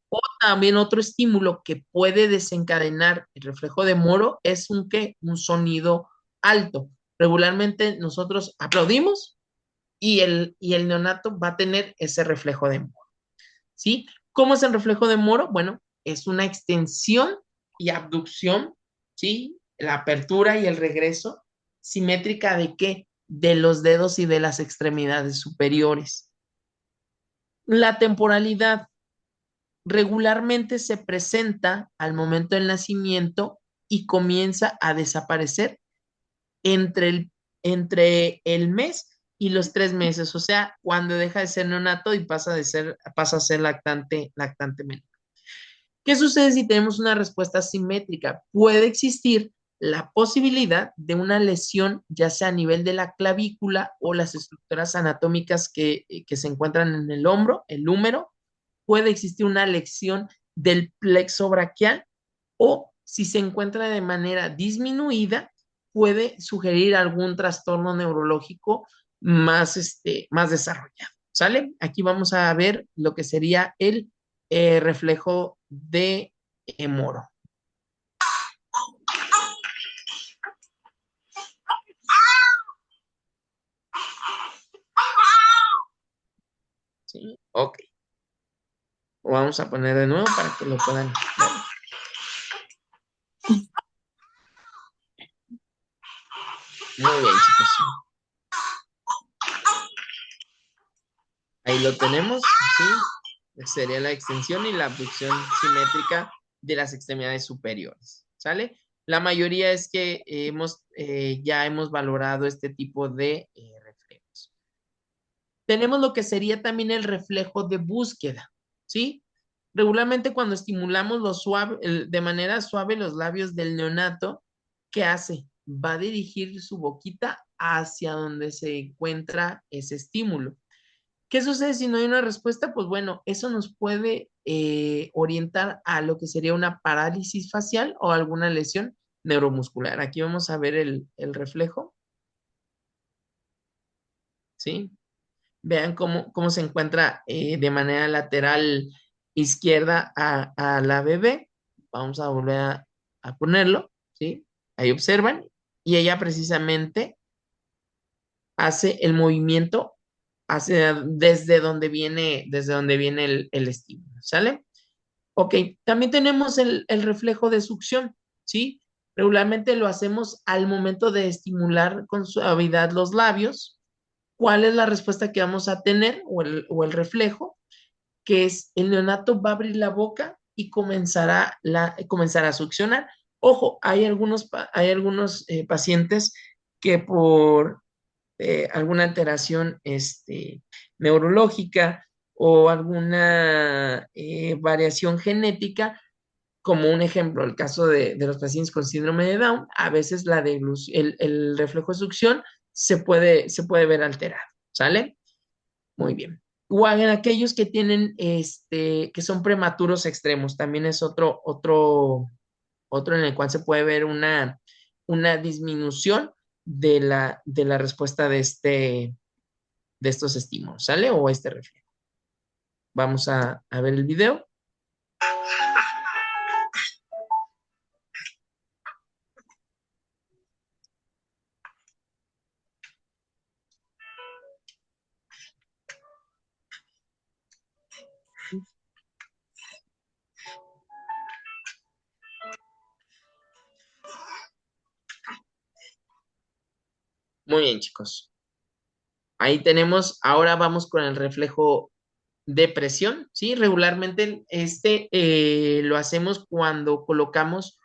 O también otro estímulo que puede desencadenar el reflejo de Moro es un ¿qué? Un sonido alto. Regularmente nosotros aplaudimos y el neonato va a tener ese reflejo de Moro, ¿sí? ¿Cómo es el reflejo de Moro? Bueno, es una extensión y abducción, ¿sí? La apertura y el regreso simétrica de qué? De los dedos y de las extremidades superiores. La temporalidad regularmente se presenta al momento del nacimiento y comienza a desaparecer entre el mes y los 3 meses, o sea, cuando deja de ser neonato y pasa a ser lactante menor. ¿Qué sucede si tenemos una respuesta simétrica? Puede existir la posibilidad de una lesión, ya sea a nivel de la clavícula o las estructuras anatómicas que se encuentran en el hombro, el húmero. Puede existir una lesión del plexo braquial o si se encuentra de manera disminuida, puede sugerir algún trastorno neurológico más desarrollado. ¿Sale? Aquí vamos a ver lo que sería el reflejo de Moro. ¿Sí? Ok. Lo vamos a poner de nuevo para que lo puedan ver. Muy bien, chicos. Ahí lo tenemos, ¿sí? Sería la extensión y la abducción simétrica de las extremidades superiores, ¿sale? La mayoría es que ya hemos valorado este tipo de reflejos. Tenemos lo que sería también el reflejo de búsqueda, ¿sí? Regularmente cuando estimulamos de manera suave los labios del neonato, ¿qué hace? Va a dirigir su boquita hacia donde se encuentra ese estímulo. ¿Qué sucede si no hay una respuesta? Pues bueno, eso nos puede orientar a lo que sería una parálisis facial o alguna lesión neuromuscular. Aquí vamos a ver el reflejo, ¿sí? Vean cómo se encuentra de manera lateral izquierda a la bebé. Vamos a volver a ponerlo, ¿sí? Ahí observan. Y ella precisamente hace el movimiento desde donde viene el estímulo, ¿sale? Ok, también tenemos el reflejo de succión, ¿sí? Regularmente lo hacemos al momento de estimular con suavidad los labios. ¿Cuál es la respuesta que vamos a tener o el reflejo? Que es el neonato va a abrir la boca y comenzará a succionar. Ojo, hay algunos pacientes que por alguna alteración neurológica o alguna variación genética, como un ejemplo, el caso de los pacientes con síndrome de Down, a veces el reflejo de succión se puede ver alterado, ¿sale? Muy bien. O en aquellos que tienen, que son prematuros extremos, también es otro en el cual se puede ver una disminución de la respuesta de estos estímulos, ¿sale? O este reflejo. Vamos a ver el video. Muy bien, chicos. Ahí tenemos, ahora vamos con el reflejo de presión, ¿sí? Regularmente lo hacemos cuando colocamos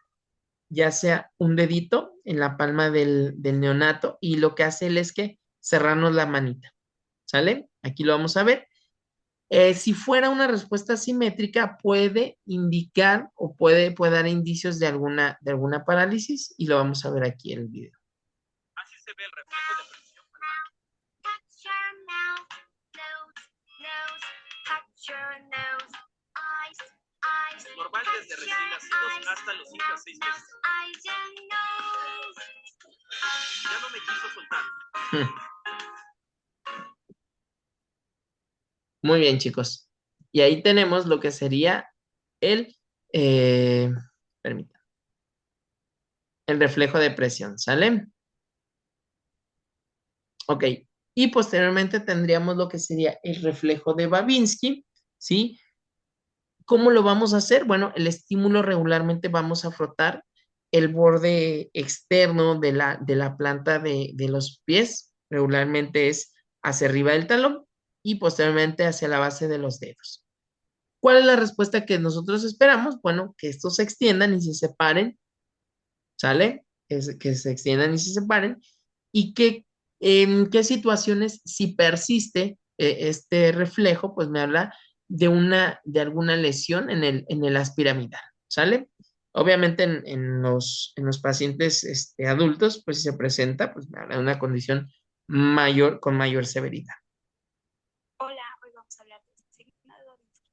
ya sea un dedito en la palma del neonato y lo que hace él es que cerrarnos la manita, ¿sale? Aquí lo vamos a ver. Si fuera una respuesta simétrica, puede indicar o puede dar indicios de alguna parálisis y lo vamos a ver aquí en el video. Así se ve el reflejo de presión. Normal desde recién nacidos hasta los 5 a 6 meses. Ya no me quiso soltar. Muy bien, chicos. Y ahí tenemos lo que sería el, eh, permítame, el reflejo de presión, ¿sale? Ok. Y posteriormente tendríamos lo que sería el reflejo de Babinski, ¿sí? ¿Cómo lo vamos a hacer? Bueno, el estímulo regularmente vamos a frotar el borde externo de la planta de los pies, regularmente es hacia arriba del talón y posteriormente hacia la base de los dedos. ¿Cuál es la respuesta que nosotros esperamos? Bueno, que estos se extiendan y se separen, ¿sale? Que se extiendan y se separen. Y que en qué situaciones, si persiste este reflejo, pues me habla de alguna lesión en el haz piramidal, ¿sale? Obviamente en los pacientes adultos, pues si se presenta, pues me habla de una condición mayor, con mayor severidad. Hola, hoy vamos a hablar del signo de Babinski,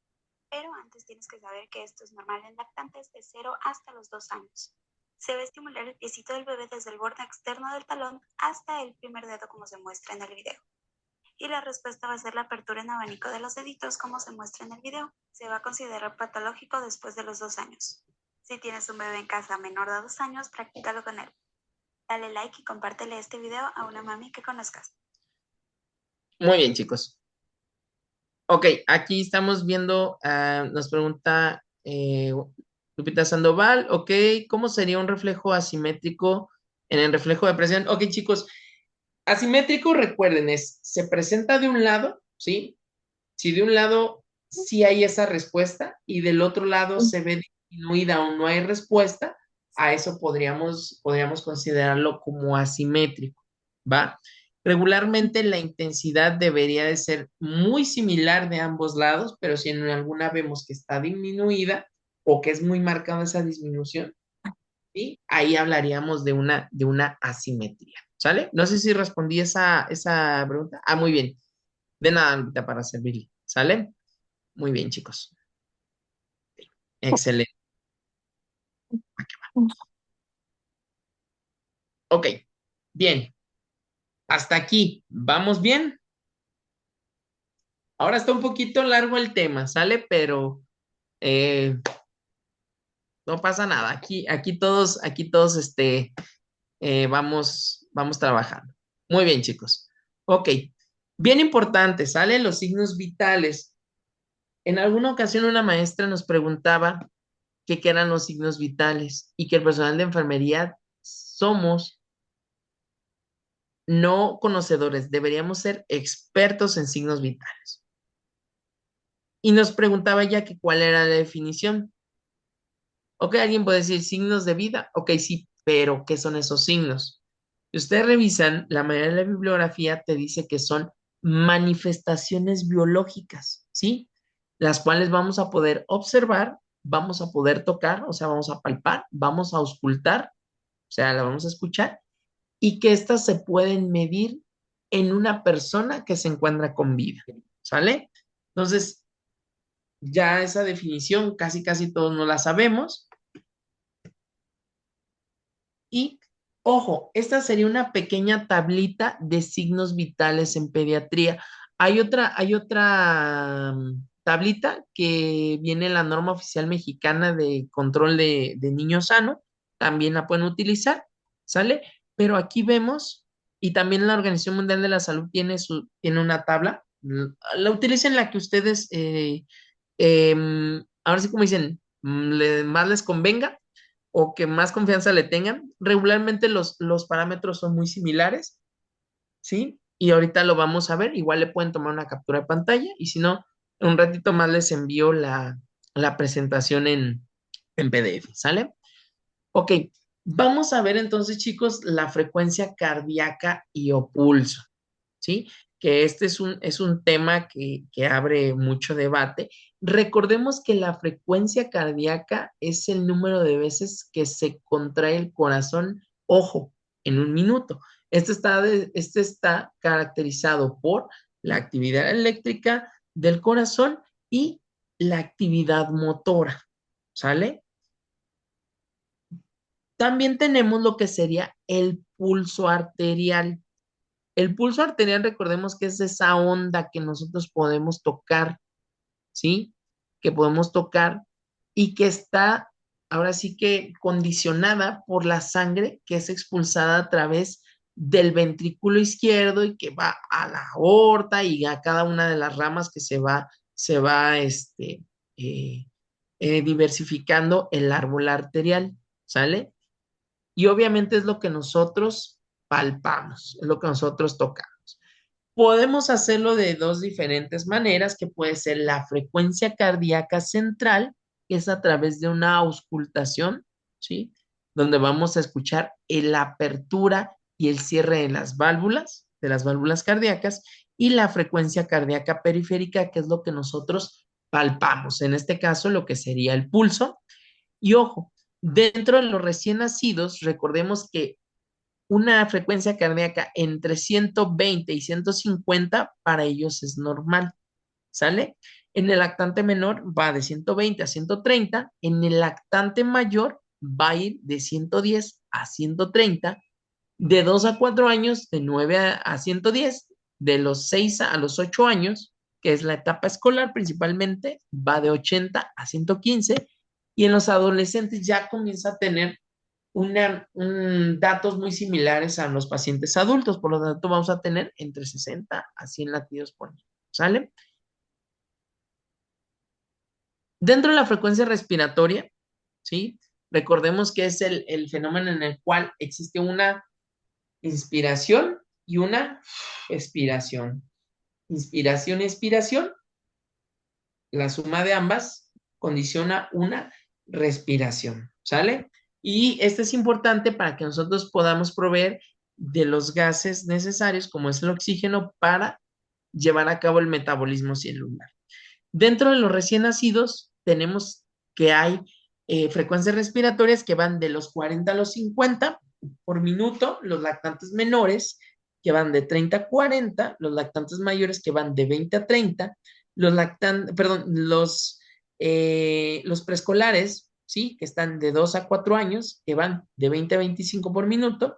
pero antes tienes que saber que esto es normal en lactantes de 0 hasta los 2 años. Se va a estimular el piecito del bebé desde el borde externo del talón hasta el primer dedo como se muestra en el video. Y la respuesta va a ser la apertura en abanico de los deditos como se muestra en el video. Se va a considerar patológico después de los 2 años. Si tienes un bebé en casa menor de 2 años, practícalo con él. Dale like y compártele este video a una mami que conozcas. Muy bien, chicos. Ok, aquí estamos viendo, nos pregunta Lupita Sandoval, ok, ¿cómo sería un reflejo asimétrico en el reflejo de presión? Ok, chicos, asimétrico, recuerden, se presenta de un lado, ¿sí? Si de un lado sí hay esa respuesta y del otro lado se ve disminuida o no hay respuesta, a eso podríamos considerarlo como asimétrico, ¿va? Regularmente la intensidad debería de ser muy similar de ambos lados, pero si en alguna vemos que está disminuida o que es muy marcada esa disminución, ¿sí? Ahí hablaríamos de una asimetría, ¿sale? No sé si respondí esa pregunta. Ah, muy bien. De nada, Lupita, para servirle, ¿sale? Muy bien, chicos. Excelente. Ok, bien. Hasta aquí. ¿Vamos bien? Ahora está un poquito largo el tema, ¿sale? Pero eh, no pasa nada. Aquí todos vamos trabajando. Muy bien, chicos. Ok. Bien importante, ¿sale? Los signos vitales. En alguna ocasión una maestra nos preguntaba qué eran los signos vitales y que el personal de enfermería somos no conocedores, deberíamos ser expertos en signos vitales. Y nos preguntaba ya que cuál era la definición. Ok, alguien puede decir signos de vida. Ok, sí, pero ¿qué son esos signos? Si ustedes revisan, la mayoría de la bibliografía te dice que son manifestaciones biológicas. ¿sí? Las cuales vamos a poder observar, vamos a poder tocar, o sea, vamos a palpar, vamos a auscultar, o sea, la vamos a escuchar, y que estas se pueden medir en una persona que se encuentra con vida, ¿sale? Entonces, ya esa definición casi todos no la sabemos. Y, ojo, esta sería una pequeña tablita de signos vitales en pediatría. Hay otra tablita que viene en la norma oficial mexicana de control de niño sano. También la pueden utilizar, ¿sale? Pero aquí vemos, y también la Organización Mundial de la Salud tiene una tabla. La utilicen la que ustedes, ahora sí como dicen, más les convenga o que más confianza le tengan. Regularmente los parámetros son muy similares, ¿sí? Y ahorita lo vamos a ver. Igual le pueden tomar una captura de pantalla y si no, un ratito más les envío la presentación en PDF, ¿sale? Ok, vamos a ver entonces, chicos, la frecuencia cardíaca y o pulso, ¿sí? Que este es un tema que abre mucho debate. Recordemos que la frecuencia cardíaca es el número de veces que se contrae el corazón, ojo, en un minuto. Este está caracterizado por la actividad eléctrica del corazón y la actividad motora, ¿sale? También tenemos lo que sería el pulso arterial. El pulso arterial, recordemos que es esa onda que nosotros podemos tocar, ¿sí? Que podemos tocar y que está ahora sí que condicionada por la sangre que es expulsada a través del ventrículo izquierdo y que va a la aorta y a cada una de las ramas que se va eh, diversificando el árbol arterial, ¿sale? Y obviamente es lo que nosotros palpamos, es lo que nosotros tocamos. Podemos hacerlo de dos diferentes maneras, que puede ser la frecuencia cardíaca central, que es a través de una auscultación, ¿sí? Donde vamos a escuchar la apertura y el cierre de las válvulas cardíacas, y la frecuencia cardíaca periférica, que es lo que nosotros palpamos. En este caso, lo que sería el pulso. Y ojo, dentro de los recién nacidos, recordemos que una frecuencia cardíaca entre 120 y 150 para ellos es normal, ¿sale? En el lactante menor va de 120 a 130, en el lactante mayor va a ir de 110 a 130, de 2 a 4 años de 9 a 110, de los 6 a los 8 años, que es la etapa escolar principalmente, va de 80 a 115, y en los adolescentes ya comienza a tener datos muy similares a los pacientes adultos, por lo tanto vamos a tener entre 60 a 100 latidos por minuto, ¿sale? Dentro de la frecuencia respiratoria, ¿sí? Recordemos que es el fenómeno en el cual existe una inspiración y una expiración. Inspiración y expiración, la suma de ambas condiciona una respiración, ¿sale? Y esto es importante para que nosotros podamos proveer de los gases necesarios, como es el oxígeno, para llevar a cabo el metabolismo celular. Dentro de los recién nacidos, tenemos que hay frecuencias respiratorias que van de los 40 a los 50 por minuto, los lactantes menores que van de 30 a 40, los lactantes mayores que van de 20 a 30, los preescolares, ¿sí? Que están de 2 a 4 años, que van de 20 a 25 por minuto,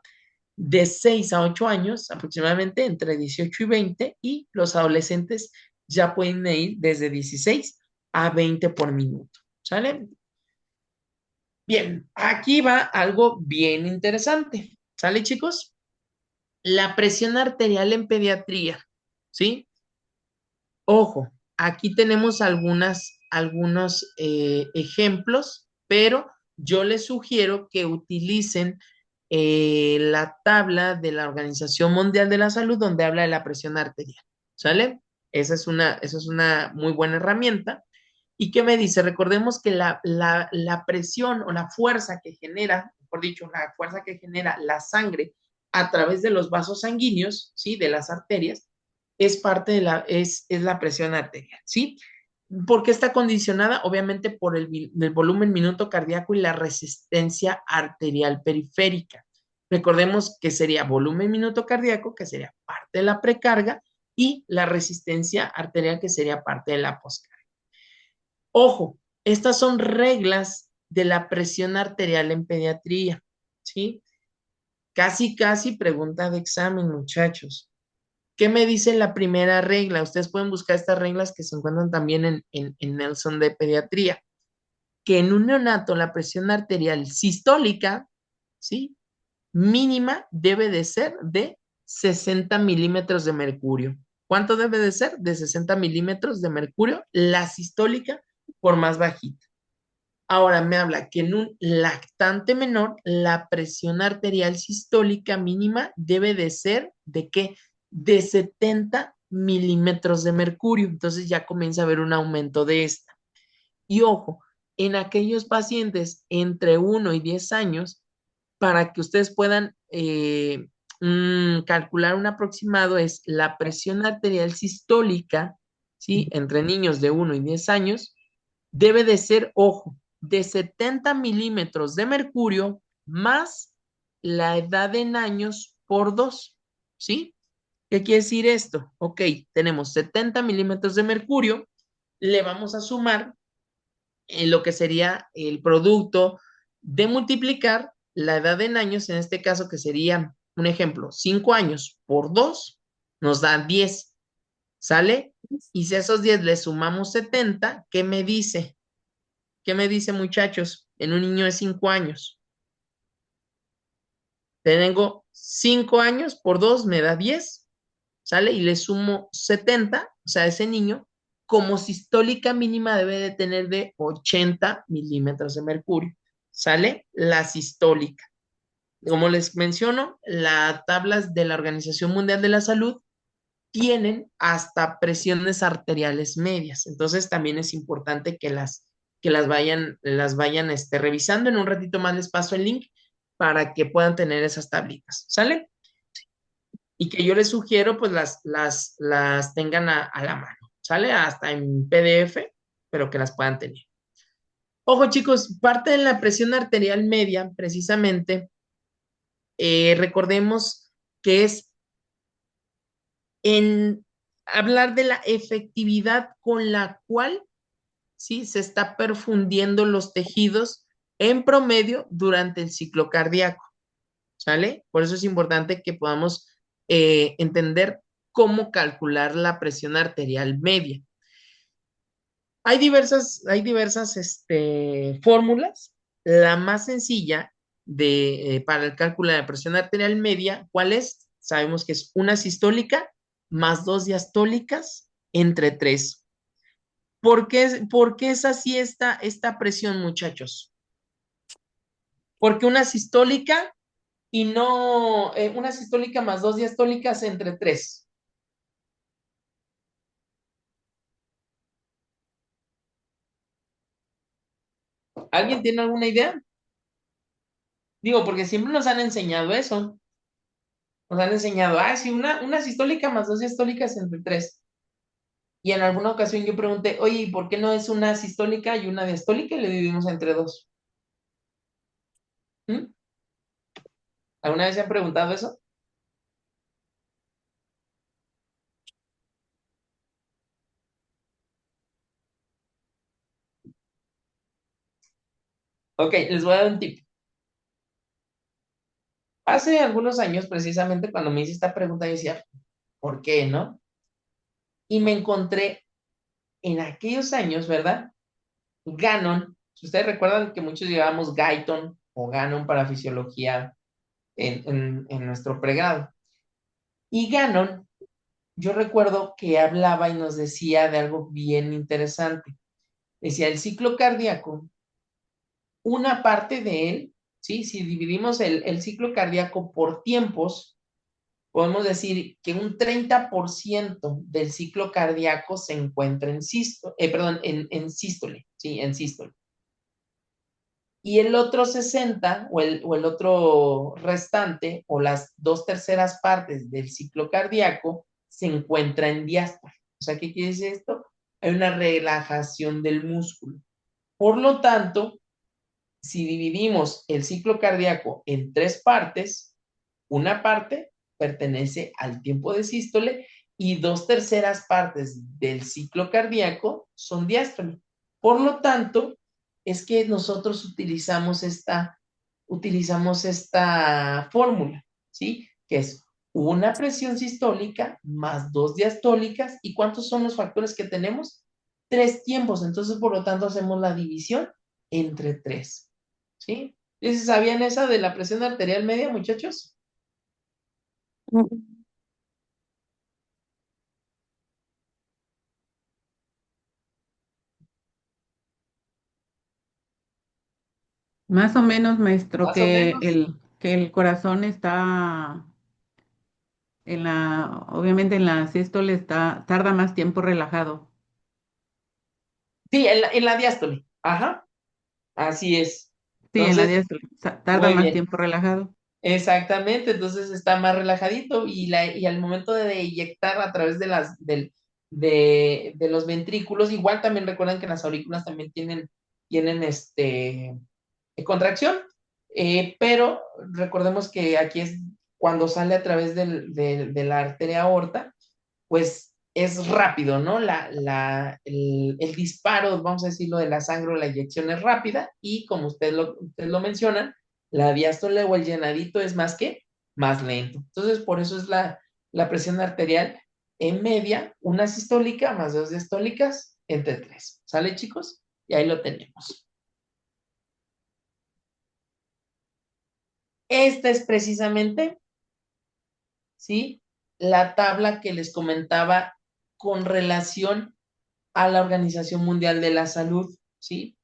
de 6 a 8 años, aproximadamente entre 18 y 20, y los adolescentes ya pueden ir desde 16 a 20 por minuto, ¿sale? Bien, aquí va algo bien interesante, ¿sale, chicos? La presión arterial en pediatría, ¿sí? Ojo, aquí tenemos algunos ejemplos, pero yo les sugiero que utilicen la tabla de la Organización Mundial de la Salud donde habla de la presión arterial, ¿sale? Esa es una muy buena herramienta. ¿Y qué me dice? Recordemos que la presión o la fuerza que genera, mejor dicho, la fuerza que genera la sangre a través de los vasos sanguíneos, ¿sí? De las arterias, es parte de es la presión arterial, ¿sí? ¿Por qué está condicionada? Obviamente por el volumen minuto cardíaco y la resistencia arterial periférica. Recordemos que sería volumen minuto cardíaco, que sería parte de la precarga, y la resistencia arterial, que sería parte de la poscarga. Ojo, estas son reglas de la presión arterial en pediatría, ¿sí? Casi, casi pregunta de examen, muchachos. ¿Qué me dice la primera regla? Ustedes pueden buscar estas reglas que se encuentran también en Nelson de Pediatría. Que en un neonato la presión arterial sistólica, ¿sí? Mínima debe de ser de 60 milímetros de mercurio. ¿Cuánto debe de ser? De 60 milímetros de mercurio, la sistólica por más bajita. Ahora me habla que en un lactante menor, la presión arterial sistólica mínima debe de ser ¿de qué? De 70 milímetros de mercurio. Entonces ya comienza a haber un aumento de esta. Y ojo, en aquellos pacientes entre 1 y 10 años, para que ustedes puedan calcular un aproximado, es la presión arterial sistólica, ¿sí? Entre niños de 1 y 10 años, debe de ser, ojo, de 70 milímetros de mercurio más la edad en años por 2, ¿sí? ¿Qué quiere decir esto? Ok, tenemos 70 milímetros de mercurio, le vamos a sumar lo que sería el producto de multiplicar la edad en años, en este caso que sería, un ejemplo, 5 años por 2 nos da 10, ¿sale? Y si a esos 10 le sumamos 70, ¿qué me dice? ¿Qué me dice, muchachos? En un niño de 5 años. Tengo 5 años por 2 me da 10, ¿sale? Y le sumo 70, o sea, ese niño, como sistólica mínima debe de tener de 80 milímetros de mercurio, ¿sale? La sistólica. Como les menciono, las tablas de la Organización Mundial de la Salud tienen hasta presiones arteriales medias. Entonces también es importante que las vayan revisando. En un ratito más les paso el link para que puedan tener esas tablitas, ¿sale? Y que yo les sugiero, pues las tengan a la mano, ¿sale? Hasta en PDF, pero que las puedan tener. Ojo, chicos, parte de la presión arterial media, precisamente, recordemos que es en hablar de la efectividad con la cual, ¿sí? Se está perfundiendo los tejidos en promedio durante el ciclo cardíaco, ¿sale? Por eso es importante que podamos entender cómo calcular la presión arterial media. Hay diversas fórmulas. La más sencilla para el cálculo de la presión arterial media, ¿cuál es? Sabemos que es una sistólica más 2 diastólicas entre 3. ¿Por qué es así esta presión, muchachos? Porque una sistólica y no, una sistólica más 2 diastólicas entre 3. ¿Alguien tiene alguna idea? Digo, porque siempre nos han enseñado eso. Nos han enseñado, sí, una sistólica más 2 diastólicas entre 3. Y en alguna ocasión yo pregunté, oye, ¿y por qué no es una sistólica y una diastólica y le dividimos entre 2? ¿Alguna vez se han preguntado eso? Ok, les voy a dar un tip. Hace algunos años, precisamente cuando me hice esta pregunta, yo decía, ¿por qué, no? Y me encontré en aquellos años, ¿verdad? Gannon, si ustedes recuerdan que muchos llevábamos Guyton o Gannon para fisiología en nuestro pregrado. Y Gannon, yo recuerdo que hablaba y nos decía de algo bien interesante. Decía, el ciclo cardíaco, una parte de él, ¿sí? Si dividimos el ciclo cardíaco por tiempos, podemos decir que un 30% del ciclo cardíaco se encuentra en sístole, ¿sí? En sístole. Y el otro 60 o el otro restante o las 2/3 partes del ciclo cardíaco se encuentra en diástole. O sea, ¿qué quiere decir esto? Hay una relajación del músculo. Por lo tanto, si dividimos el ciclo cardíaco en 3 partes, una parte pertenece al tiempo de sístole y 2/3 partes del ciclo cardíaco son diástole. Por lo tanto, es que nosotros utilizamos esta fórmula, ¿sí? Que es una presión sistólica más 2 diastólicas. ¿Y cuántos son los factores que tenemos? 3 tiempos. Entonces, por lo tanto, hacemos la división entre 3, ¿sí? ¿Y si sabían esa de la presión arterial media, muchachos? Más o menos, maestro, Más o menos. que el corazón está obviamente en la sístole tarda más tiempo relajado. Sí, en la diástole. Ajá, así es. Sí, en la Entonces, diástole tarda muy más bien. tiempo relajado. Exactamente, entonces está más relajadito y al momento de eyectar a través de los ventrículos, igual también recuerden que las aurículas también tienen contracción, pero recordemos que aquí es cuando sale a través de la arteria aorta, pues es rápido, ¿no? El disparo, vamos a decirlo, de la sangre o la eyección es rápida y como ustedes lo mencionan, la diástole o el llenadito es más lento. Entonces, por eso es la presión arterial en media, una sistólica más 2 diastólicas entre 3. ¿Sale, chicos? Y ahí lo tenemos. Esta es precisamente, ¿sí? La tabla que les comentaba con relación a la Organización Mundial de la Salud, ¿sí?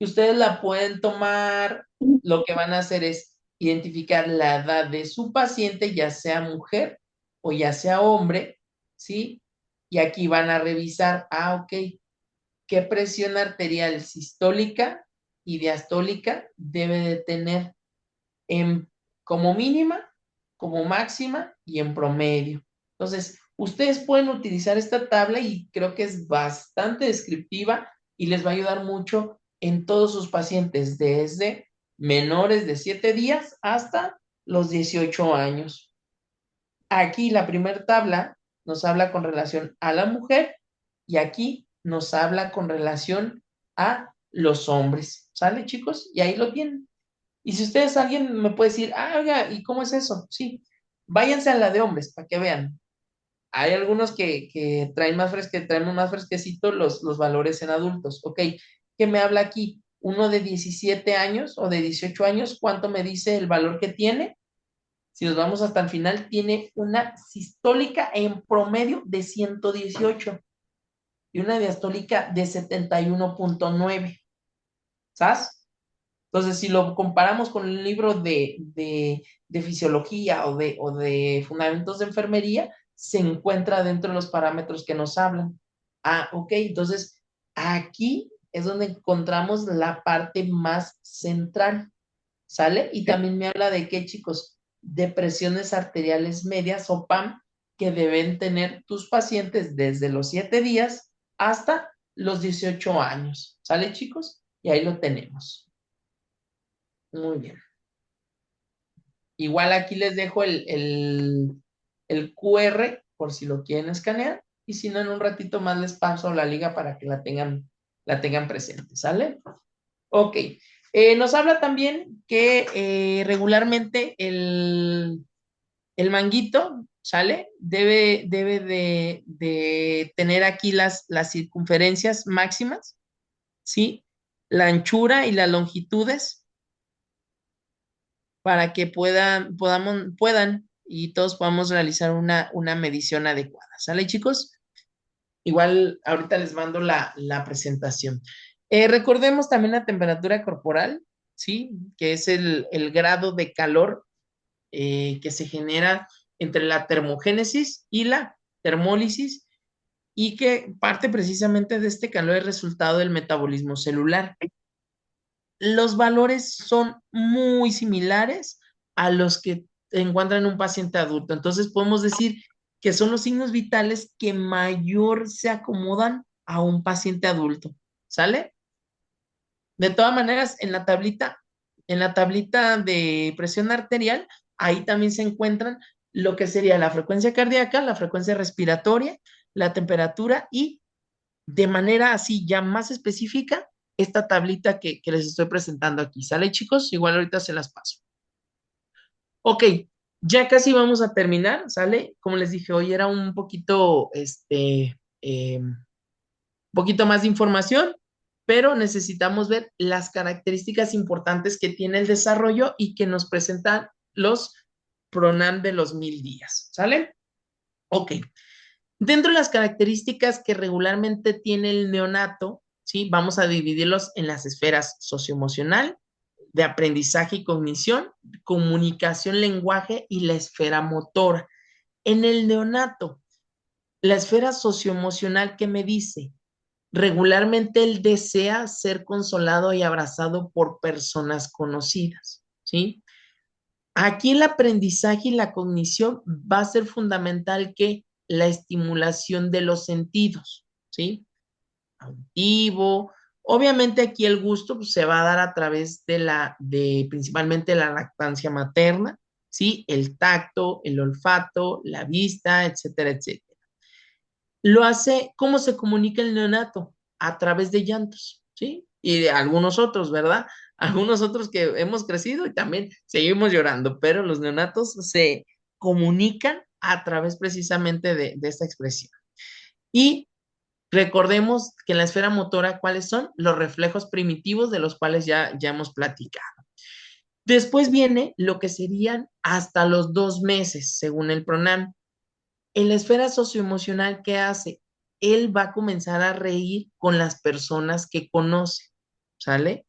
Y ustedes la pueden tomar, lo que van a hacer es identificar la edad de su paciente, ya sea mujer o ya sea hombre, ¿sí? Y aquí van a revisar, ok, qué presión arterial sistólica y diastólica debe de tener en, como mínima, como máxima y en promedio. Entonces, ustedes pueden utilizar esta tabla y creo que es bastante descriptiva y les va a ayudar mucho en todos sus pacientes, desde menores de 7 días hasta los 18 años. Aquí la primera tabla nos habla con relación a la mujer y aquí nos habla con relación a los hombres. ¿Sale, chicos? Y ahí lo tienen. Y si ustedes, alguien me puede decir, oiga, ¿y cómo es eso? Sí, váyanse a la de hombres para que vean. Hay algunos que traemos más fresquecito los valores en adultos. Ok, ¿qué me habla aquí? Uno de 17 años o de 18 años, ¿cuánto me dice el valor que tiene? Si nos vamos hasta el final, tiene una sistólica en promedio de 118 y una diastólica de 71.9. ¿Sabes? Entonces, si lo comparamos con el libro de fisiología o de fundamentos de enfermería, se encuentra dentro de los parámetros que nos hablan. Ok, entonces aquí es donde encontramos la parte más central, ¿sale? Y también me habla de qué, chicos, de presiones arteriales medias o PAM que deben tener tus pacientes desde los 7 días hasta los 18 años, ¿sale, chicos? Y ahí lo tenemos. Muy bien. Igual aquí les dejo el QR por si lo quieren escanear. Y si no, en un ratito más les paso la liga para que la tengan presente. ¿Sale? Ok. Nos habla también que regularmente el manguito, ¿sale? Debe de tener aquí las circunferencias máximas, ¿sí? La anchura y las longitudes para que puedan y todos podamos realizar una medición adecuada. ¿Sale, chicos? Igual ahorita les mando la presentación. Recordemos también la temperatura corporal, ¿sí? Que es el grado de calor que se genera entre la termogénesis y la termólisis y que parte precisamente de este calor es resultado del metabolismo celular. Los valores son muy similares a los que encuentran en un paciente adulto. Entonces podemos decir que son los signos vitales que mayor se acomodan a un paciente adulto, ¿sale? De todas maneras, en la tablita de presión arterial, ahí también se encuentran lo que sería la frecuencia cardíaca, la frecuencia respiratoria, la temperatura y de manera así ya más específica, esta tablita que les estoy presentando aquí. ¿Sale, chicos? Igual ahorita se las paso. Ok, ya casi vamos a terminar, ¿sale? Como les dije, hoy era un poquito, poquito más de información, pero necesitamos ver las características importantes que tiene el desarrollo y que nos presentan los PRONAM de los 1000 días, ¿sale? Ok. Dentro de las características que regularmente tiene el neonato, ¿sí? Vamos a dividirlos en las esferas socioemocional, de aprendizaje y cognición, comunicación, lenguaje y la esfera motora. En el neonato, la esfera socioemocional, ¿qué me dice? Regularmente él desea ser consolado y abrazado por personas conocidas, ¿sí? Aquí el aprendizaje y la cognición va a ser fundamental que la estimulación de los sentidos, ¿sí? Auditivo. Obviamente aquí el gusto pues, se va a dar a través de principalmente la lactancia materna, ¿sí? El tacto, el olfato, la vista, etcétera, etcétera. Lo hace, ¿cómo se comunica el neonato? A través de llantos, ¿sí? Y de algunos otros, ¿verdad? Algunos otros que hemos crecido y también seguimos llorando, pero los neonatos se comunican a través precisamente de esta expresión. Y recordemos que en la esfera motora, ¿cuáles son? Los reflejos primitivos de los cuales ya hemos platicado. Después viene lo que serían hasta los 2 meses, según el PRONAM. En la esfera socioemocional, ¿qué hace? Él va a comenzar a reír con las personas que conoce, ¿sale?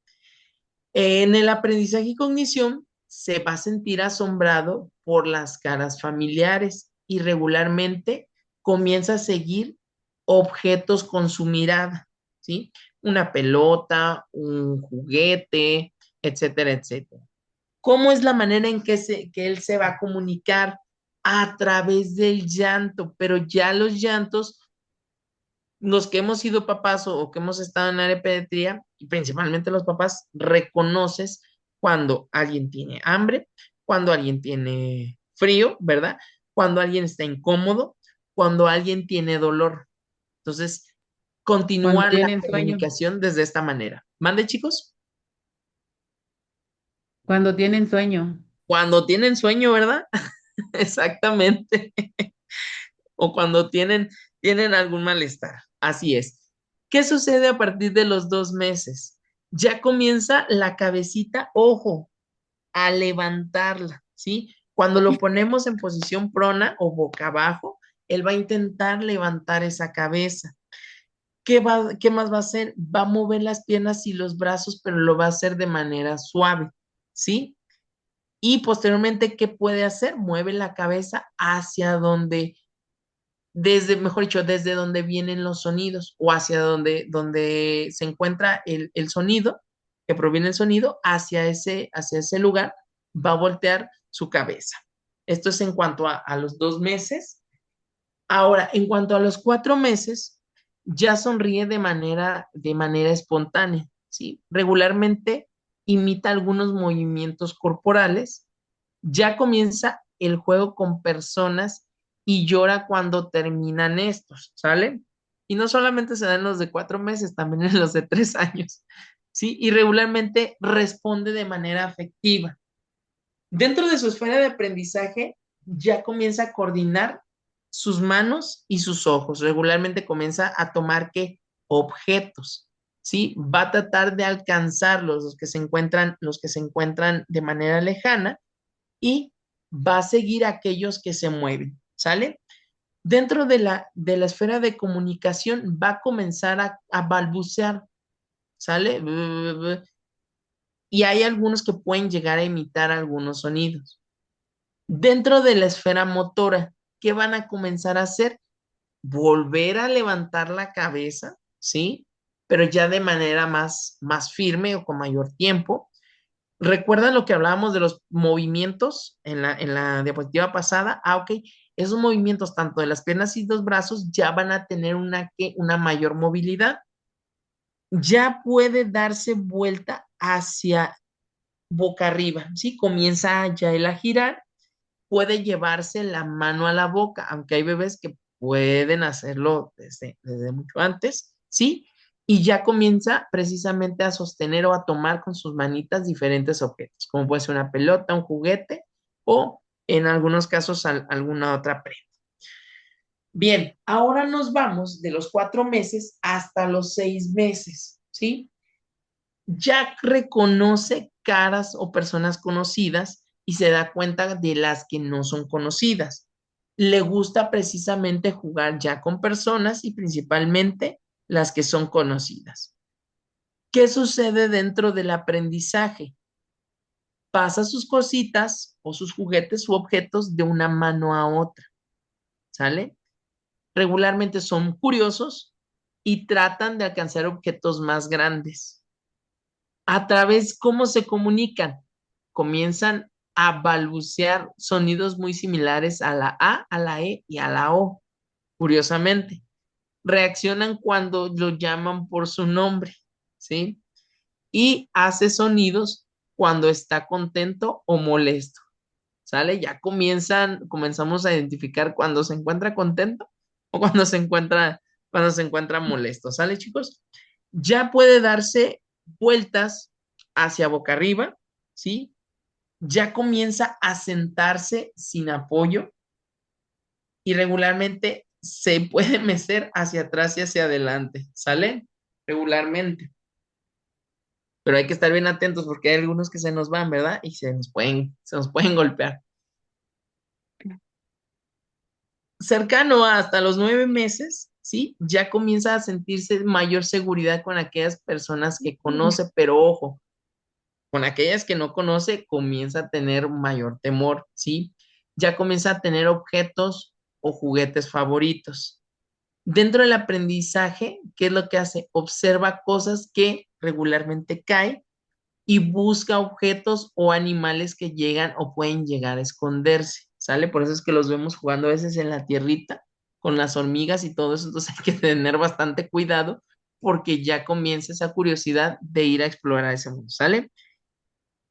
En el aprendizaje y cognición se va a sentir asombrado por las caras familiares y regularmente comienza a seguir objetos con su mirada, ¿sí? Una pelota, un juguete, etcétera, etcétera. ¿Cómo es la manera en que él se va a comunicar? A través del llanto, pero ya los llantos, los que hemos sido papás o que hemos estado en la pediatría, y principalmente los papás, reconoces cuando alguien tiene hambre, cuando alguien tiene frío, ¿verdad? Cuando alguien está incómodo, cuando alguien tiene dolor. Entonces, Cuando continúa la tienen sueño, comunicación desde esta manera. ¿Mande, chicos? cuando tienen sueño. Cuando tienen sueño, ¿verdad? Exactamente. O cuando tienen algún malestar. Así es. ¿Qué sucede a partir de los 2 meses? Ya comienza la cabecita, ojo, a levantarla, ¿sí? Cuando lo ponemos en posición prona o boca abajo, él va a intentar levantar esa cabeza. ¿Qué más va a hacer? Va a mover las piernas y los brazos, pero lo va a hacer de manera suave, ¿sí? Y posteriormente, ¿qué puede hacer? Mueve la cabeza hacia donde mejor dicho, desde donde vienen los sonidos o hacia donde se encuentra el sonido, que proviene el sonido, hacia ese lugar, va a voltear su cabeza. Esto es en cuanto a los 2 meses. Ahora, en cuanto a los 4 meses, ya sonríe de manera espontánea, ¿sí? Regularmente imita algunos movimientos corporales, ya comienza el juego con personas y llora cuando terminan estos, ¿sale? Y no solamente se dan los de 4 meses, también en los de 3 años, ¿sí? Y regularmente responde de manera afectiva. Dentro de su esfera de aprendizaje, ya comienza a coordinar sus manos y sus ojos. Regularmente comienza a tomar ¿qué? Objetos, ¿sí? Va a tratar de alcanzarlos, los que se encuentran de manera lejana y va a seguir a aquellos que se mueven, ¿sale? Dentro de la esfera de comunicación va a comenzar a balbucear, ¿sale? Y hay algunos que pueden llegar a imitar algunos sonidos. Dentro de la esfera motora, ¿qué van a comenzar a hacer? Volver a levantar la cabeza, ¿sí? Pero ya de manera más firme o con mayor tiempo. ¿Recuerdan lo que hablábamos de los movimientos en la diapositiva pasada? Ah, ok. Esos movimientos, tanto de las piernas y los brazos, ya van a tener una mayor movilidad. Ya puede darse vuelta hacia boca arriba, ¿sí? Comienza ya él a girar, puede llevarse la mano a la boca, aunque hay bebés que pueden hacerlo desde mucho antes, ¿sí? Y ya comienza precisamente a sostener o a tomar con sus manitas diferentes objetos, como puede ser una pelota, un juguete o en algunos casos alguna otra prenda. Bien, ahora nos vamos de los 4 meses hasta los 6 meses, ¿sí? Ya reconoce caras o personas conocidas y se da cuenta de las que no son conocidas. Le gusta precisamente jugar ya con personas y principalmente las que son conocidas. ¿Qué sucede dentro del aprendizaje? Pasa sus cositas o sus juguetes u objetos de una mano a otra, ¿sale? Regularmente son curiosos y tratan de alcanzar objetos más grandes. A través, ¿cómo se comunican? Comienzan a balbucear sonidos muy similares a la A, a la E y a la O, curiosamente. Reaccionan cuando lo llaman por su nombre, ¿sí? Y hace sonidos cuando está contento o molesto, ¿sale? Ya comenzamos a identificar cuando se encuentra contento o cuando se encuentra molesto, ¿sale, chicos? Ya puede darse vueltas hacia boca arriba, ¿sí? Ya comienza a sentarse sin apoyo y regularmente se puede mecer hacia atrás y hacia adelante, ¿sale? Regularmente. Pero hay que estar bien atentos porque hay algunos que se nos van, ¿verdad? Y se nos pueden golpear. Cercano hasta los 9 meses, ¿sí? Ya comienza a sentirse mayor seguridad con aquellas personas que conoce, pero ojo, con aquellas que no conoce, comienza a tener mayor temor, ¿sí? Ya comienza a tener objetos o juguetes favoritos. Dentro del aprendizaje, ¿qué es lo que hace? Observa cosas que regularmente caen y busca objetos o animales que llegan o pueden llegar a esconderse, ¿sale? Por eso es que los vemos jugando a veces en la tierrita con las hormigas y todo eso, entonces hay que tener bastante cuidado porque ya comienza esa curiosidad de ir a explorar ese mundo, ¿sale?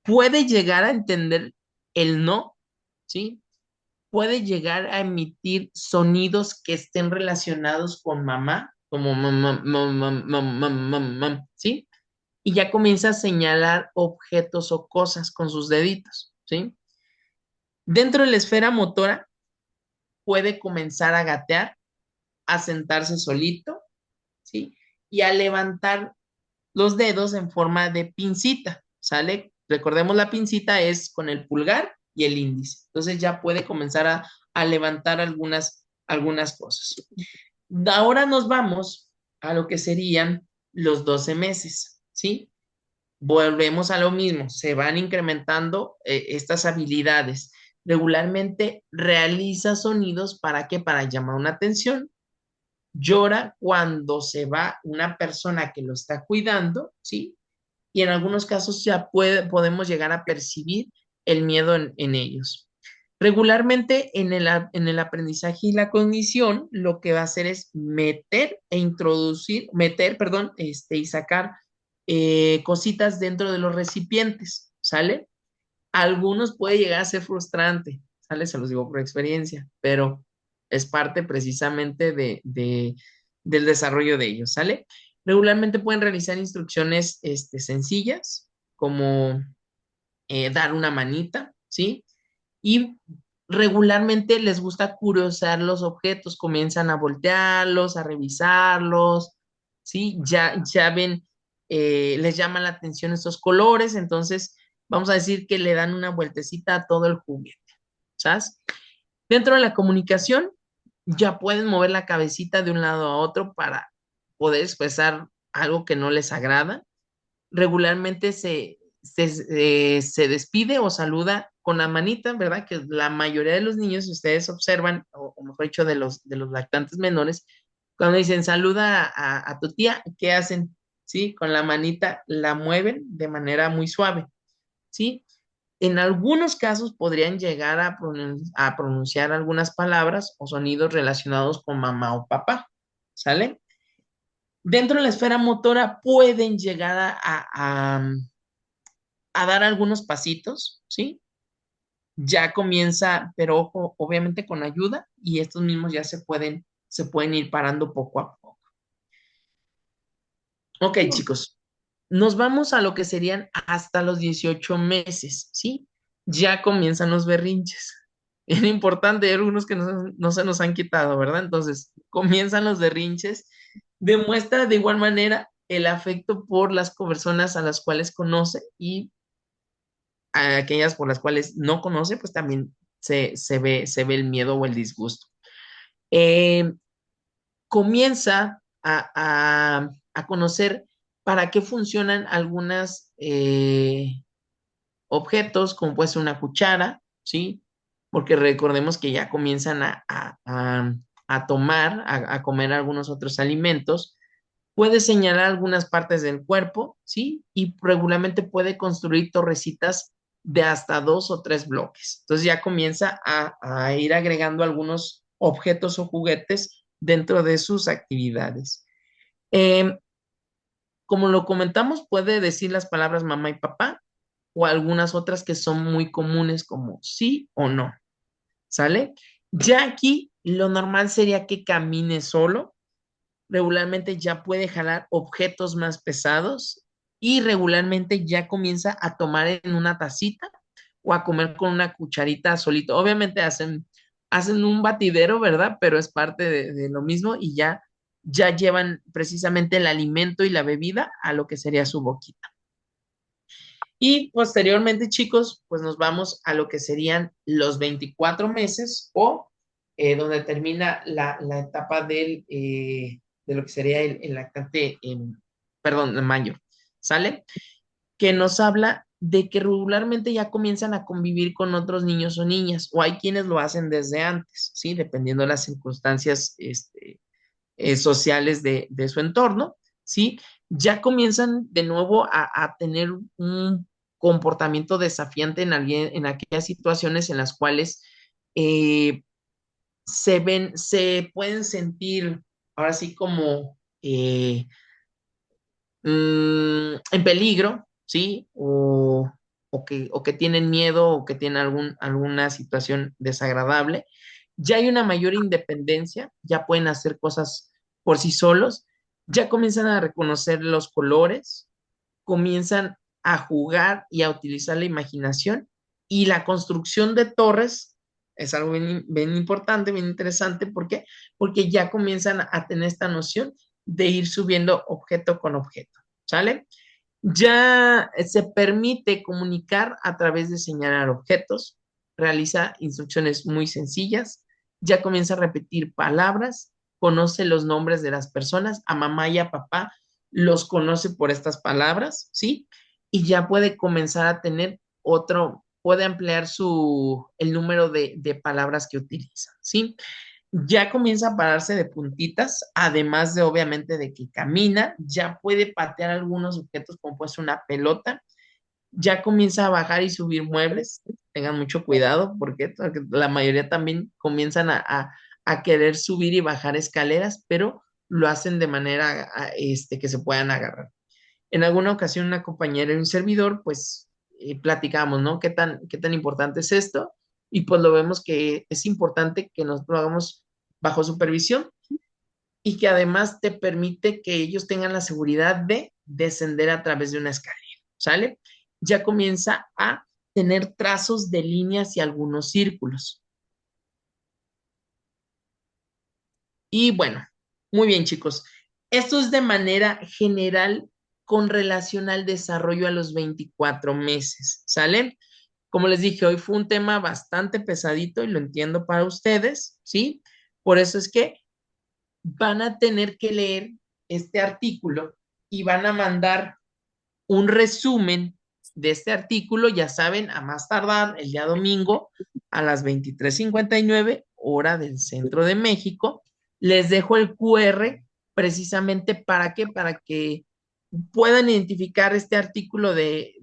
Puede llegar a entender el no, ¿sí? Puede llegar a emitir sonidos que estén relacionados con mamá, como mamá, mamá, mamá, mamá, ¿sí? Y ya comienza a señalar objetos o cosas con sus deditos, ¿sí? Dentro de la esfera motora puede comenzar a gatear, a sentarse solito, ¿sí? Y a levantar los dedos en forma de pincita, ¿sale? Recordemos la pincita es con el pulgar y el índice. Entonces ya puede comenzar a levantar algunas cosas. Ahora nos vamos a lo que serían los 12 meses, ¿sí? Volvemos a lo mismo, se van incrementando estas habilidades. Regularmente realiza sonidos para qué, para llamar una atención. Llora cuando se va una persona que lo está cuidando, ¿sí? Y en algunos casos ya podemos llegar a percibir el miedo en ellos. Regularmente en el aprendizaje y la cognición, lo que va a hacer es perdón, y sacar cositas dentro de los recipientes, ¿sale? Algunos puede llegar a ser frustrante, ¿sale? Se los digo por experiencia, pero es parte precisamente del desarrollo de ellos, ¿sale? Regularmente pueden realizar instrucciones sencillas, como dar una manita, ¿sí? Y regularmente les gusta curiosar los objetos, comienzan a voltearlos, a revisarlos, ¿sí? Ya ven, les llaman la atención estos colores, entonces vamos a decir que le dan una vueltecita a todo el juguete, ¿sabes? Dentro de la comunicación, ya pueden mover la cabecita de un lado a otro para poder expresar algo que no les agrada. Regularmente se despide o saluda con la manita, ¿verdad? Que la mayoría de los niños, si ustedes observan, o mejor dicho, de los lactantes menores, cuando dicen saluda a tu tía, ¿qué hacen? ¿Sí? Con la manita la mueven de manera muy suave. ¿sí? En algunos casos podrían llegar a pronunciar algunas palabras o sonidos relacionados con mamá o papá, ¿sale? Dentro de la esfera motora pueden llegar a dar algunos pasitos, ¿sí? Ya comienza, pero ojo, obviamente con ayuda, y estos mismos ya se pueden ir parando poco a poco. Ok, chicos, nos vamos a lo que serían hasta los 18 meses, ¿sí? Ya comienzan los berrinches. Es importante, hay algunos que no se nos han quitado, ¿verdad? Entonces, comienzan los berrinches. Demuestra de igual manera el afecto por las personas a las cuales conoce, y a aquellas por las cuales no conoce, pues también se ve el miedo o el disgusto. Eh, Comienza a conocer para qué funcionan algunas objetos, como puede ser una cuchara, ¿sí? Porque recordemos que ya comienzan a tomar, a comer algunos otros alimentos. Puede señalar algunas partes del cuerpo, ¿sí? Y regularmente puede construir torrecitas de hasta 2 o 3 bloques. Entonces ya comienza a ir agregando algunos objetos o juguetes dentro de sus actividades. Eh, como lo comentamos, puede decir las palabras mamá y papá, o algunas otras que son muy comunes como sí o no, ¿sale? Ya aquí lo normal sería que camine solo. Regularmente ya puede jalar objetos más pesados, y regularmente ya comienza a tomar en una tacita o a comer con una cucharita solito. Obviamente hacen un batidero, ¿verdad? Pero es parte de lo mismo, y ya llevan precisamente el alimento y la bebida a lo que sería su boquita. Y posteriormente, chicos, pues nos vamos a lo que serían los 24 meses, o donde termina la etapa de lo que sería el lactante, perdón, en mayo, ¿sale? Que nos habla de que regularmente ya comienzan a convivir con otros niños o niñas, o hay quienes lo hacen desde antes, ¿sí? Dependiendo de las circunstancias sociales de su entorno, ¿sí? Ya comienzan de nuevo a tener un comportamiento desafiante en aquellas situaciones en las cuales eh, se pueden sentir ahora sí como en peligro, ¿sí? O que tienen miedo, o que tienen alguna situación desagradable. Ya hay una mayor independencia, ya pueden hacer cosas por sí solos, ya comienzan a reconocer los colores, comienzan a jugar y a utilizar la imaginación, y la construcción de torres es algo bien, bien importante, bien interesante. ¿Por qué? Porque ya comienzan a tener esta noción de ir subiendo objeto con objeto, ¿sale? Ya se permite comunicar a través de señalar objetos, realiza instrucciones muy sencillas, ya comienza a repetir palabras, conoce los nombres de las personas, a mamá y a papá los conoce por estas palabras, ¿sí? Y ya puede comenzar a tener puede ampliar el número de palabras que utiliza, ¿sí? Ya comienza a pararse de puntitas, además de obviamente de que camina, ya puede patear algunos objetos como puede ser una pelota, ya comienza a bajar y subir muebles. Tengan mucho cuidado porque la mayoría también comienzan a querer subir y bajar escaleras, pero lo hacen de manera que se puedan agarrar. En alguna ocasión una compañera y un servidor, pues platicamos, ¿no? ¿Qué tan importante es esto? Y pues lo vemos que es importante que nos lo hagamos bajo supervisión, y que además te permite que ellos tengan la seguridad de descender a través de una escalera, ¿sale? Ya comienza a tener trazos de líneas y algunos círculos. Y bueno, muy bien, chicos. Esto es de manera general con relación al desarrollo a los 24 meses, ¿sale? Como les dije, hoy fue un tema bastante pesadito, y lo entiendo para ustedes, ¿sí? Por eso es que van a tener que leer este artículo, y van a mandar un resumen de este artículo, ya saben, a más tardar el día domingo a las 23:59 hora del centro de México. Les dejo el QR precisamente para que puedan identificar este artículo de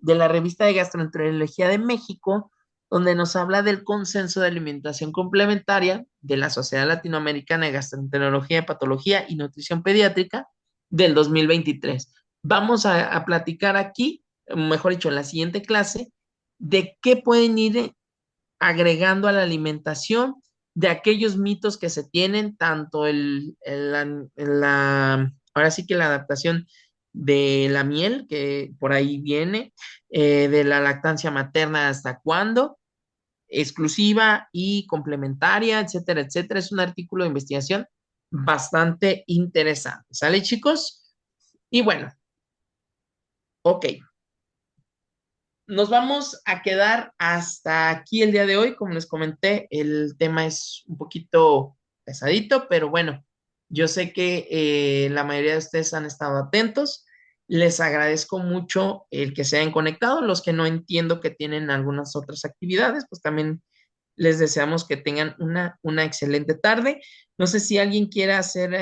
la revista de Gastroenterología de México, donde nos habla del consenso de alimentación complementaria de la Sociedad Latinoamericana de Gastroenterología, Patología y Nutrición Pediátrica del 2023. Vamos a platicar aquí, mejor dicho, en la siguiente clase, de qué pueden ir agregando a la alimentación, de aquellos mitos que se tienen, tanto ahora sí que la adaptación de la miel, que por ahí viene, de la lactancia materna, hasta cuándo, exclusiva y complementaria, etcétera, etcétera. Es un artículo de investigación bastante interesante. ¿Sale, chicos? Y bueno, ok. Nos vamos a quedar hasta aquí el día de hoy. Como les comenté, el tema es un poquito pesadito, pero bueno, yo sé que la mayoría de ustedes han estado atentos. Les agradezco mucho el que se hayan conectado. Los que no entiendo que tienen algunas otras actividades, pues también les deseamos que tengan una excelente tarde. No sé si alguien quiere hacer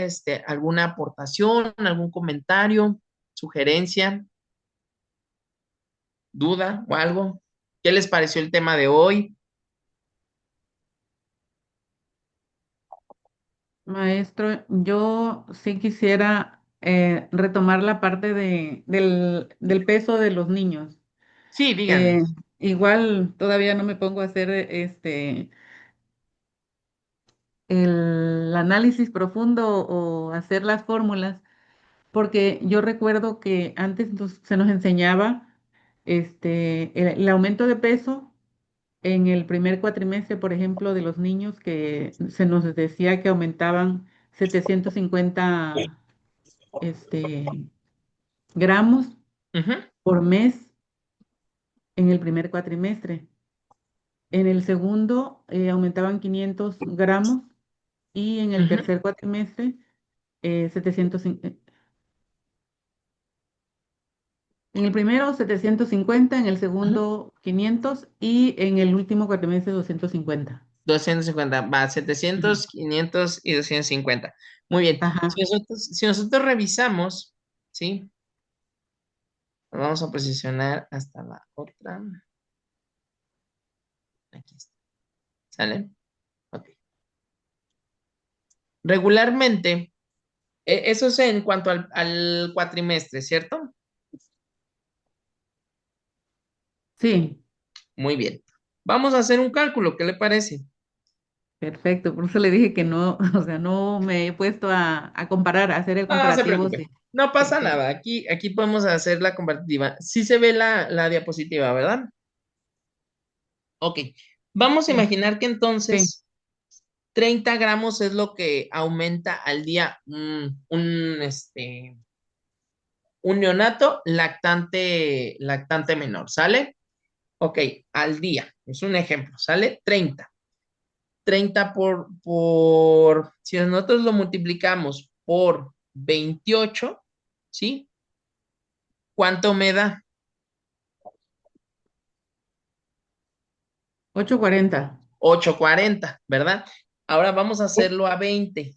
alguna aportación, algún comentario, sugerencia, duda o algo. ¿Qué les pareció el tema de hoy? Maestro, yo sí quisiera retomar la parte del peso de los niños. Sí, díganme. Eh, Igual todavía no me pongo a hacer el análisis profundo o hacer las fórmulas, porque yo recuerdo que antes se nos enseñaba el aumento de peso en el primer cuatrimestre, por ejemplo, de los niños, que se nos decía que aumentaban 750 este, gramos Ujú, por mes en el primer cuatrimestre. En el segundo aumentaban 500 gramos y en el ujú, tercer cuatrimestre 700, en el primero 750, en el ujú. segundo 500 y en el último cuatrimestre 250. 250, va, Ujú. 700, 500 y 250. Muy bien. Ajá, Si nosotros revisamos, ¿sí? Nos vamos a posicionar hasta la otra. Aquí está. ¿Sale? Ok. Regularmente, eso es en cuanto al cuatrimestre, ¿cierto? sí, Muy bien. Vamos a hacer un cálculo, ¿qué le parece? perfecto. Por eso le dije que no, o sea, no me he puesto a comparar, a hacer el No se comparativo. preocupe, Sí, no pasa perfecto. nada. Aquí podemos hacer la comparativa. Sí se ve la diapositiva, ¿verdad? Ok. Vamos a Sí, imaginar que sí, entonces 30 gramos es lo que aumenta al día un neonato lactante menor, ¿sale? Ok, al día. Es un ejemplo, ¿sale? 30 si nosotros lo multiplicamos por 28, ¿sí? ¿Cuánto me da? 840. 840, ¿verdad? Ahora vamos a hacerlo a 20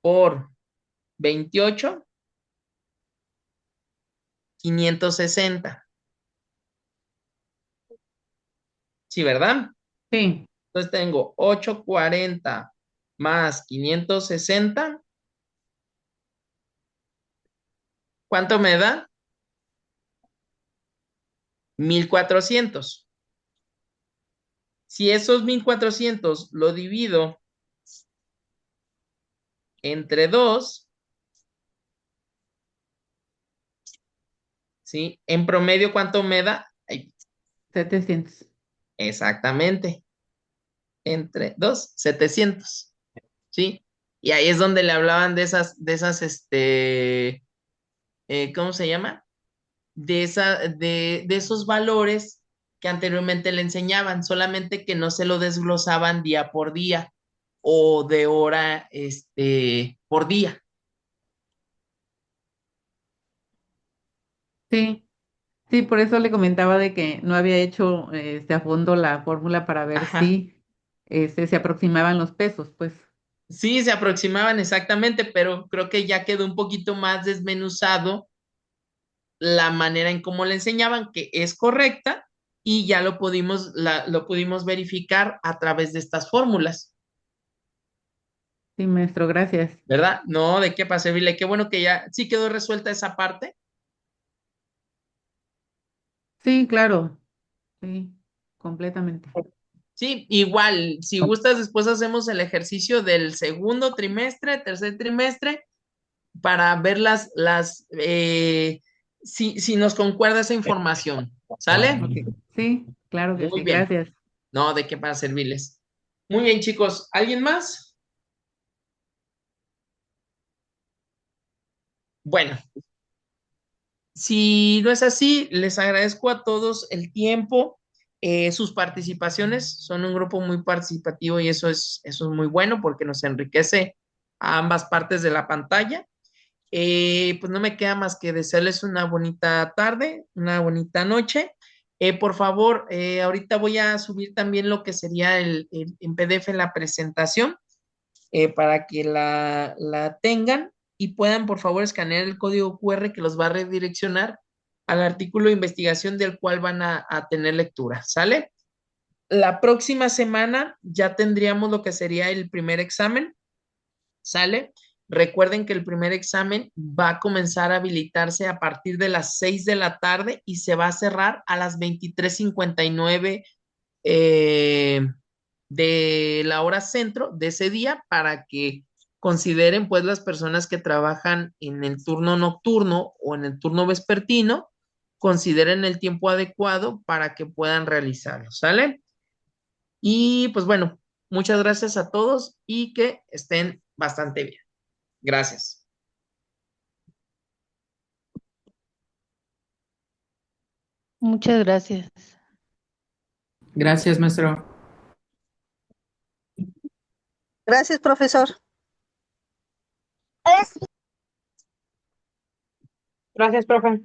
por 28, 560. ¿Sí, verdad? Sí, Entonces tengo 840 más 560. ¿Cuánto me da? 1400. Si esos 1400 lo divido entre 2, ¿sí? En promedio, ¿cuánto me da? Ay, 700. exactamente. Entre 2, 700. ¿Sí? Y ahí es donde le hablaban ¿cómo se llama? De esos valores que anteriormente le enseñaban, solamente que no se lo desglosaban día por día o de hora, por día. Sí, sí, por eso le comentaba de que no había hecho a fondo la fórmula para ver Ajá. si se aproximaban los pesos, pues. Sí, se aproximaban exactamente, pero creo que ya quedó un poquito más desmenuzado la manera en cómo le enseñaban, que es correcta, y ya lo pudimos verificar a través de estas fórmulas, Sí, maestro, gracias. ¿verdad? No, de qué para servirle. Qué bueno que ya sí quedó resuelta esa parte. Sí, claro, sí, completamente. Sí, igual, si gustas, después hacemos el ejercicio del segundo trimestre, tercer trimestre, para ver si nos concuerda esa información. ¿Sale? Ok, sí, claro que Muy sí, bien. gracias. No, de qué para servirles. Muy bien, chicos. ¿Alguien más? Bueno, si no es así, les agradezco a todos el tiempo, sus participaciones. Son un grupo muy participativo y eso es muy bueno porque nos enriquece a ambas partes de la pantalla. Pues no me queda más que desearles una bonita tarde, una bonita noche. Por favor, ahorita voy a subir también lo que sería en PDF la presentación para que la tengan y puedan, por favor, escanear el código QR que los va a redireccionar al artículo de investigación del cual van a tener lectura. ¿Sale? La próxima semana ya tendríamos lo que sería el primer examen. ¿Sale? Recuerden que el primer examen va a comenzar a habilitarse a partir de las 6 de la tarde y se va a cerrar a las 23:59 eh, de la hora centro de ese día para que consideren pues las personas que trabajan en el turno nocturno o en el turno vespertino, consideren el tiempo adecuado para que puedan realizarlo, ¿sale? Y pues bueno, muchas gracias a todos y que estén bastante bien. Gracias. Muchas gracias. Gracias, maestro. Gracias, profesor. Gracias, profe.